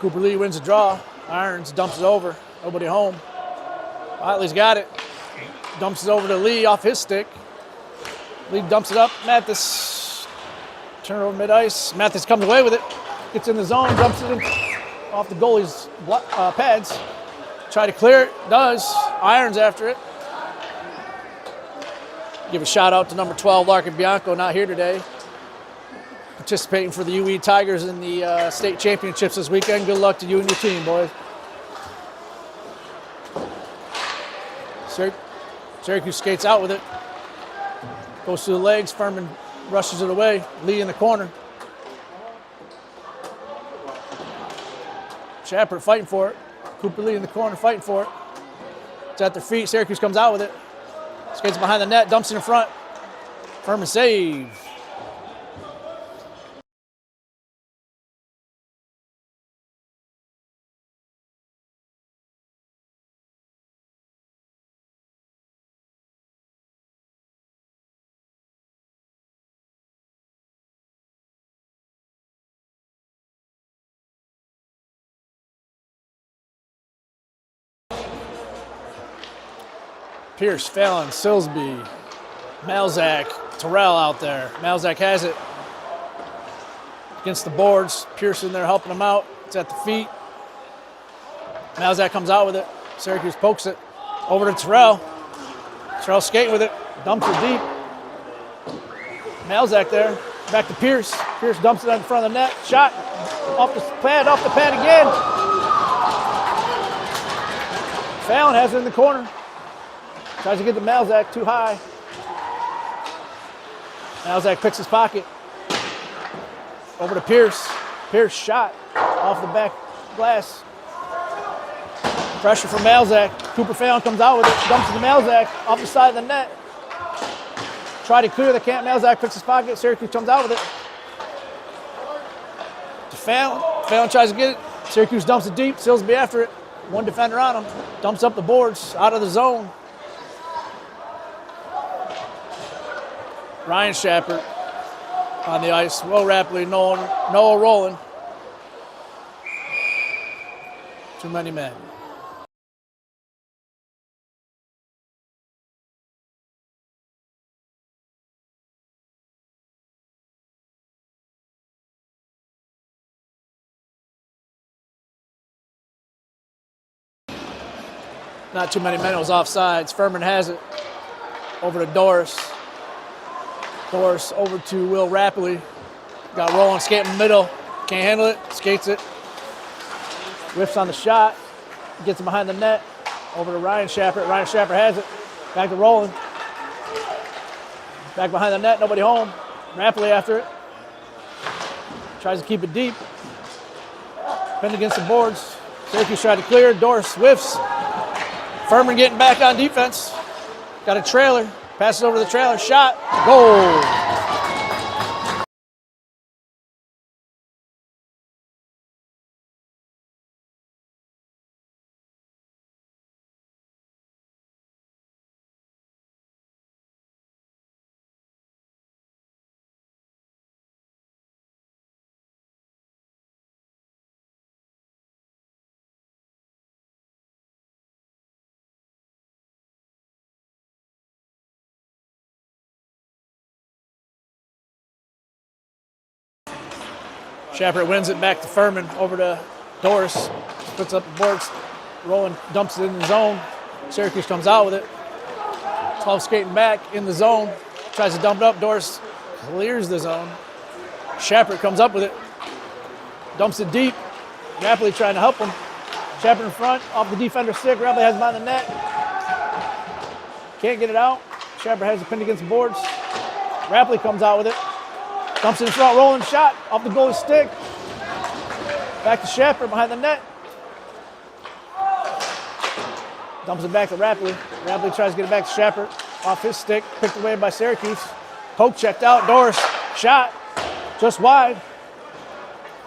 Cooper Lee wins the draw. Irons dumps it over. Nobody home. Whiteley's got it. Dumps it over to Lee off his stick. Lee dumps it up. Mathis. Turn it over mid-ice. Mathis comes away with it. Gets in the zone. Dumps it in off the goalie's pads. Try to clear it. Does. Irons after it. Give a shout out to number 12, Larkin Bianco, not here today. Participating for the UE Tigers in the state championships this weekend. Good luck to you and your team, boys. Syracuse skates out with it. Goes to the legs. Furman rushes it away. Lee in the corner. Shepard fighting for it. Cooper Lee in the corner fighting for it. It's at their feet. Syracuse comes out with it. Skates behind the net. Dumps it in front. Furman save. Pierce, Fallon, Silsby, Malzak, Terrell out there. Malzak has it against the boards. Pierce in there helping him out. It's at the feet. Malzak comes out with it. Syracuse pokes it over to Terrell. Terrell skating with it. Dumps it deep. Malzak there. Back to Pierce. Pierce dumps it in front of the net. Shot off the pad again. Fallon has it in the corner. Tries to get to Malzak too high. Malzak picks his pocket. Over to Pierce. Pierce shot off the back glass. Pressure from Malzak. Cooper Fallon comes out with it. Dumps it to Malzak off the side of the net. Try to clear the camp. Malzak picks his pocket. Syracuse comes out with it. To Fallon. Fallon tries to get it. Syracuse dumps it deep. Silsby after it. One defender on him. Dumps up the boards. Out of the zone. Ryan Shepard on the ice. Will Rapley, Noah rolling. Too many men. Not too many men. It was offsides. Furman has it. Over to Doris. Doris over to Will Rapley. Got rolling, skating in the middle. Can't handle it. Skates it. Whiffs on the shot. Gets it behind the net. Over to Ryan Shappert. Ryan Shappert has it. Back to Roland. Back behind the net. Nobody home. Rapidly after it. Tries to keep it deep. Pinned against the boards. Syracuse tried to clear. Doris whiffs. Furman getting back on defense. Got a trailer. Passes over the trailer. Shot. Goal. Shappert wins it back to Furman. Over to Doris. Puts up the boards. Roland dumps it in the zone. Syracuse comes out with it. 12 skating back in the zone. Tries to dump it up. Doris clears the zone. Shappert comes up with it. Dumps it deep. Rapidly trying to help him. Shappert in front. Off the defender's stick. Rapidly has him on the net. Can't get it out. Shappert has it pinned against the boards. Rapidly comes out with it. Dumps it in front, rolling shot off the goalie's stick. Back to Shappert behind the net. Dumps it back to Rapley. Rapley tries to get it back to Shappert. Off his stick, picked away by Syracuse. Poke checked out, Doris. Shot, just wide.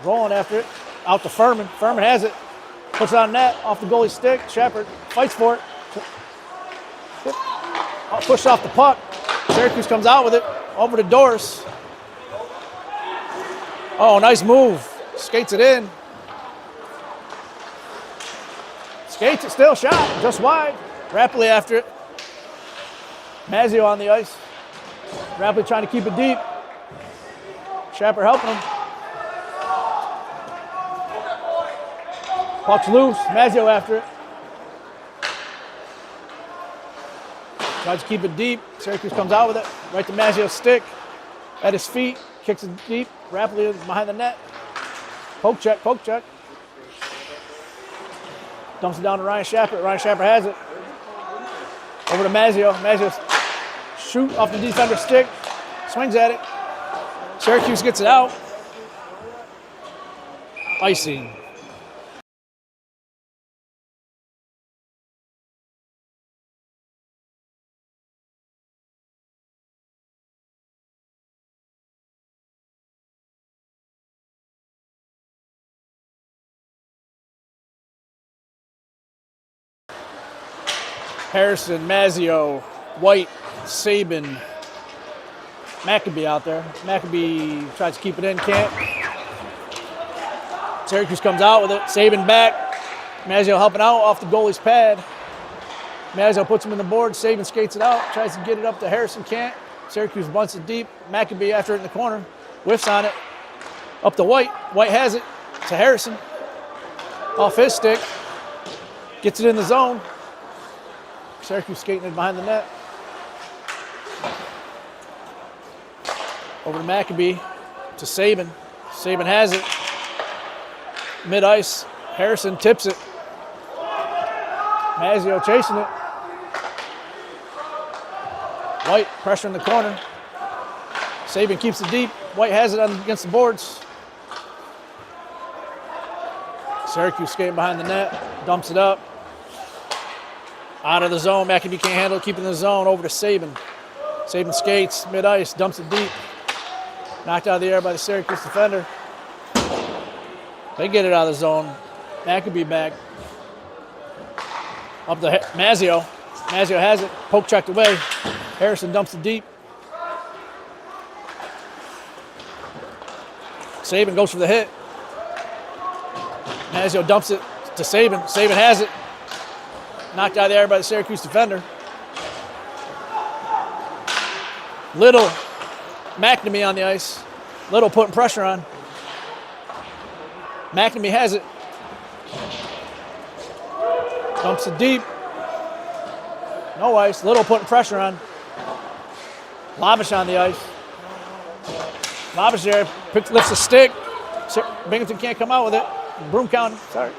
Rolling after it, out to Furman. Furman has it. Puts it on net, off the goalie's stick. Shappert fights for it. Pushed off the puck. Syracuse comes out with it. Over to Doris. Oh, nice move. Skates it in. Skates it still, shot, just wide. Rapidly after it. Mazzio on the ice. Rapidly trying to keep it deep. Shappert helping him. Puck's loose. Mazzio after it. Tries to keep it deep. Syracuse comes out with it. Right to Mazzio's stick. At his feet. Kicks it deep. Rapidly behind the net. Poke check, poke check. Dumps it down to Ryan Shappert. Ryan Shappert has it. Over to Mazzio. Mazzio shoot off the defender's stick. Swings at it. Syracuse gets it out. Icing. Harrison, Mazzio, White, Sabin, Maccabee out there. Maccabee tries to keep it in, can't. Syracuse comes out with it. Sabin back. Mazzio helping out off the goalie's pad. Mazzio puts him in the board. Sabin skates it out. Tries to get it up to Harrison, can't. Syracuse bunts it deep. Maccabee after it in the corner. Whiffs on it. Up to White. White has it to Harrison. Off his stick. Gets it in the zone. Syracuse skating it behind the net. Over to Maccabee, to Sabin. Sabin has it. Mid-ice, Harrison tips it. Mazzio chasing it. White, pressure in the corner. Sabin keeps it deep. White has it against the boards. Syracuse skating behind the net, dumps it up. Out of the zone, Maccabee can't handle it, keeping the zone, over to Sabin. Sabin skates, mid-ice, dumps it deep. Knocked out of the air by the Syracuse defender. They get it out of the zone. Maccabee back. Up to Mazzio. Mazzio has it, poke checked away. Harrison dumps it deep. Sabin goes for the hit. Mazzio dumps it to Sabin. Sabin has it. Knocked out of the air by the Syracuse defender. Little, McNamee on the ice. Little putting pressure on. McNamee has it. Dumps it deep. No ice. Little putting pressure on. Lavish on the ice. Lavish there, lifts the stick. Binghamton can't come out with it. Broome County, sorry.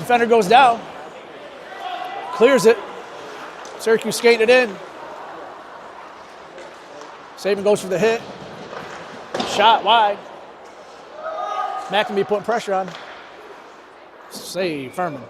Defender goes down. Clears it. Syracuse skating it in. Saban goes for the hit. Shot wide. McNamee putting pressure on. Save, Furman.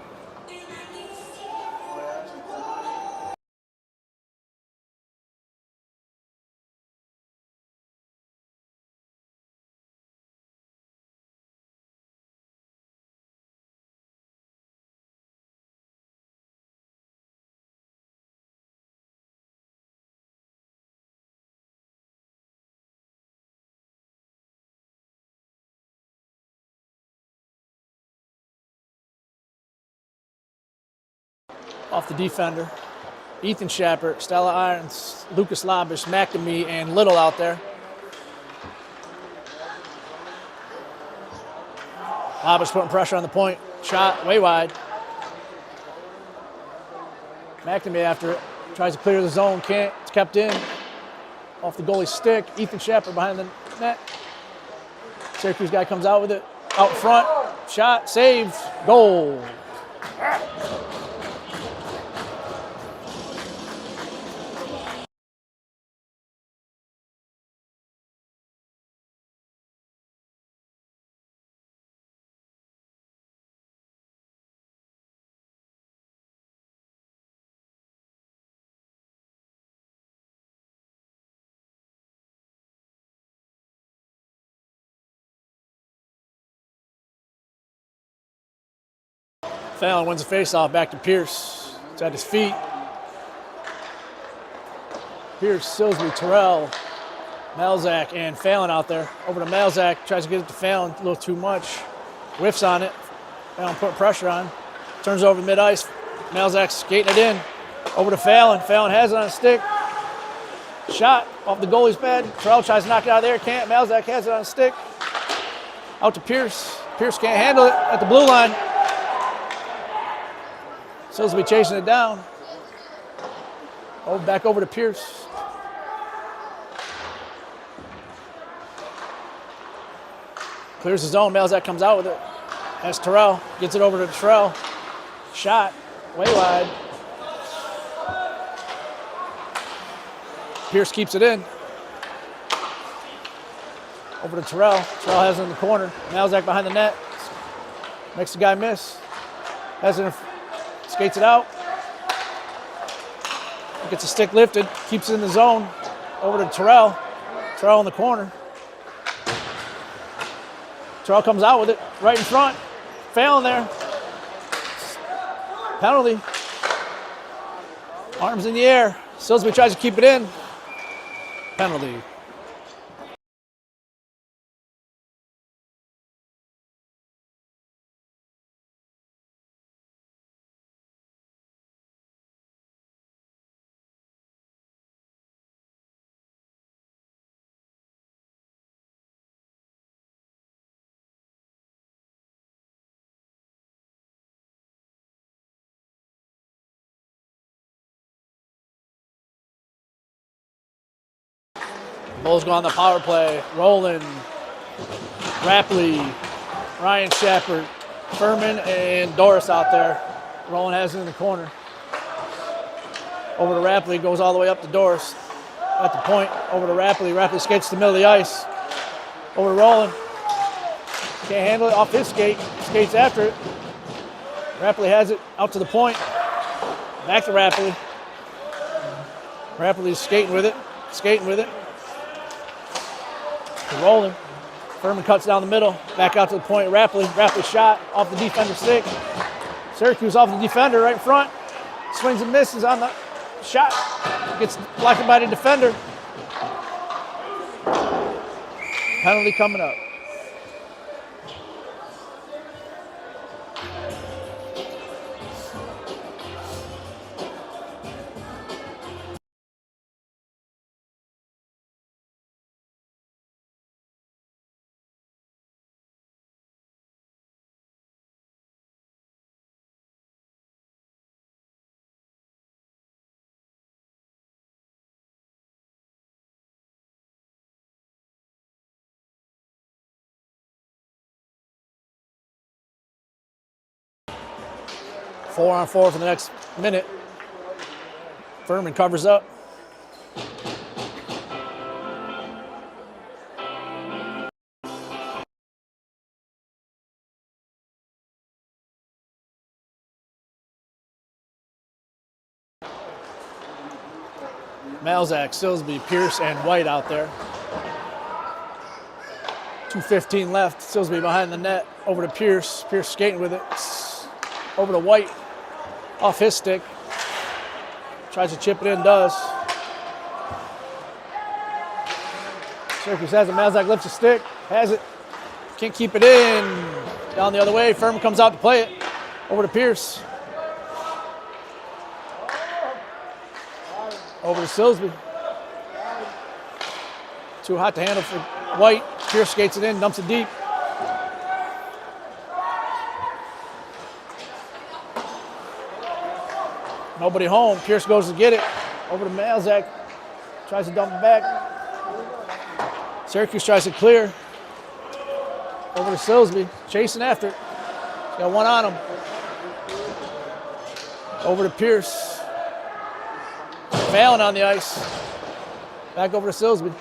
Off the defender. Ethan Shapper, Stella Irons, Lucas Labish, McNamee, and Little out there. Labish putting pressure on the point. Shot way wide. McNamee after it. Tries to clear the zone. Can't. It's kept in. Off the goalie's stick. Ethan Shapper behind the net. Syracuse guy comes out with it. Out front. Shot. Saved. Goal. Fallon wins the faceoff back to Pierce. It's at his feet. Pierce, Silsby, Terrell, Malzak, and Fallon out there. Over to Malzak, tries to get it to Fallon, a little too much. Whiffs on it. Fallon putting pressure on. Turns over mid-ice. Malzak skating it in. Over to Fallon. Fallon has it on a stick. Shot off the goalie's pad. Terrell tries to knock it out of there. Can't. Malzak has it on a stick. Out to Pierce. Pierce can't handle it at the blue line. Silsby chasing it down. Back over to Pierce. Clears the zone. Malzak comes out with it. That's Terrell. Gets it over to Terrell. Shot. Way wide. Pierce keeps it in. Over to Terrell. Terrell has it in the corner. Malzak behind the net. Makes the guy miss. Has it in. Skates it out. Gets the stick lifted. Keeps it in the zone. Over to Terrell. Terrell in the corner. Terrell comes out with it. Right in front. Fallon there. Penalty. Arms in the air. Silsby tries to keep it in. Penalty. Bulls go on the power play. Rowland, Rapley, Ryan Shepard, Furman, and Doris out there. Rowland has it in the corner. Over to Rapley, goes all the way up to Doris. At the point, over to Rapley. Rapley skates to the middle of the ice. Over to Rowland. Can't handle it off his skate. Skates after it. Rapley has it out to the point. Back to Rapley. Rapley's skating with it. Rolling. Furman cuts down the middle. Back out to the point. Rapley. Rapley shot off the defender's stick. Syracuse off the defender right in front. Swings and misses on the shot. Gets blocked by the defender. Penalty coming up. 4-on-4 for the next minute. Furman covers up. Malzak, Silsby, Pierce, and White out there. 2:15 left. Silsby behind the net. Over to Pierce. Pierce skating with it. Over to White. Off his stick. Tries to chip it in, does. Syracuse has it. Malzak lifts the stick. Has it. Can't keep it in. Down the other way. Furman comes out to play it. Over to Pierce. Over to Silsby. Too hot to handle for White. Pierce skates it in, dumps it deep. Nobody home. Pierce goes to get it. Over to Malzak. Tries to dump it back. Syracuse tries to clear. Over to Silsby. Chasing after it. He's got one on him. Over to Pierce. Fallon on the ice. Back over to Silsby.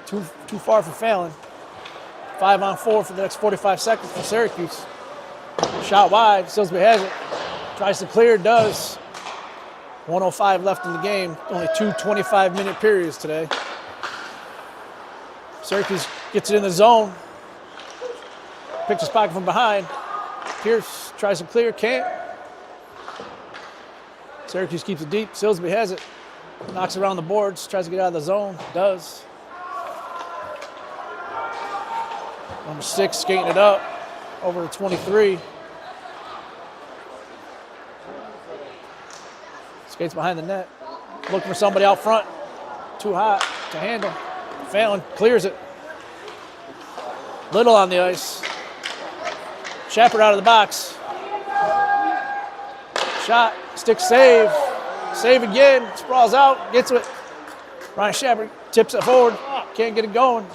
Too far for Fallon. 5-on-4 for the next 45 seconds for Syracuse. Shot wide. Silsby has it. Tries to clear, does. 1:05 left in the game. Only 2 25-minute periods today. Syracuse gets it in the zone. Picks his pocket from behind. Pierce tries to clear, can't. Syracuse keeps it deep. Silsby has it. Knocks it around the boards. Tries to get out of the zone. Does. Number 6 skating it up. Over to 23. Skates behind the net. Looking for somebody out front. Too hot to handle. Fallon clears it. Little on the ice. Shepard out of the box. Shot. Stick save. Save again. Sprawls out. Gets it. Ryan Shepard tips it forward. Can't get it going.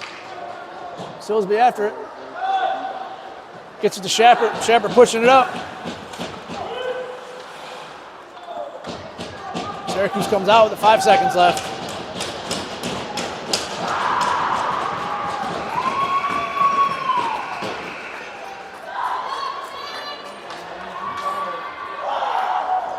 Silsby after it. Gets it to Shepard. Shepard pushing it up. Syracuse comes out with 5 seconds left.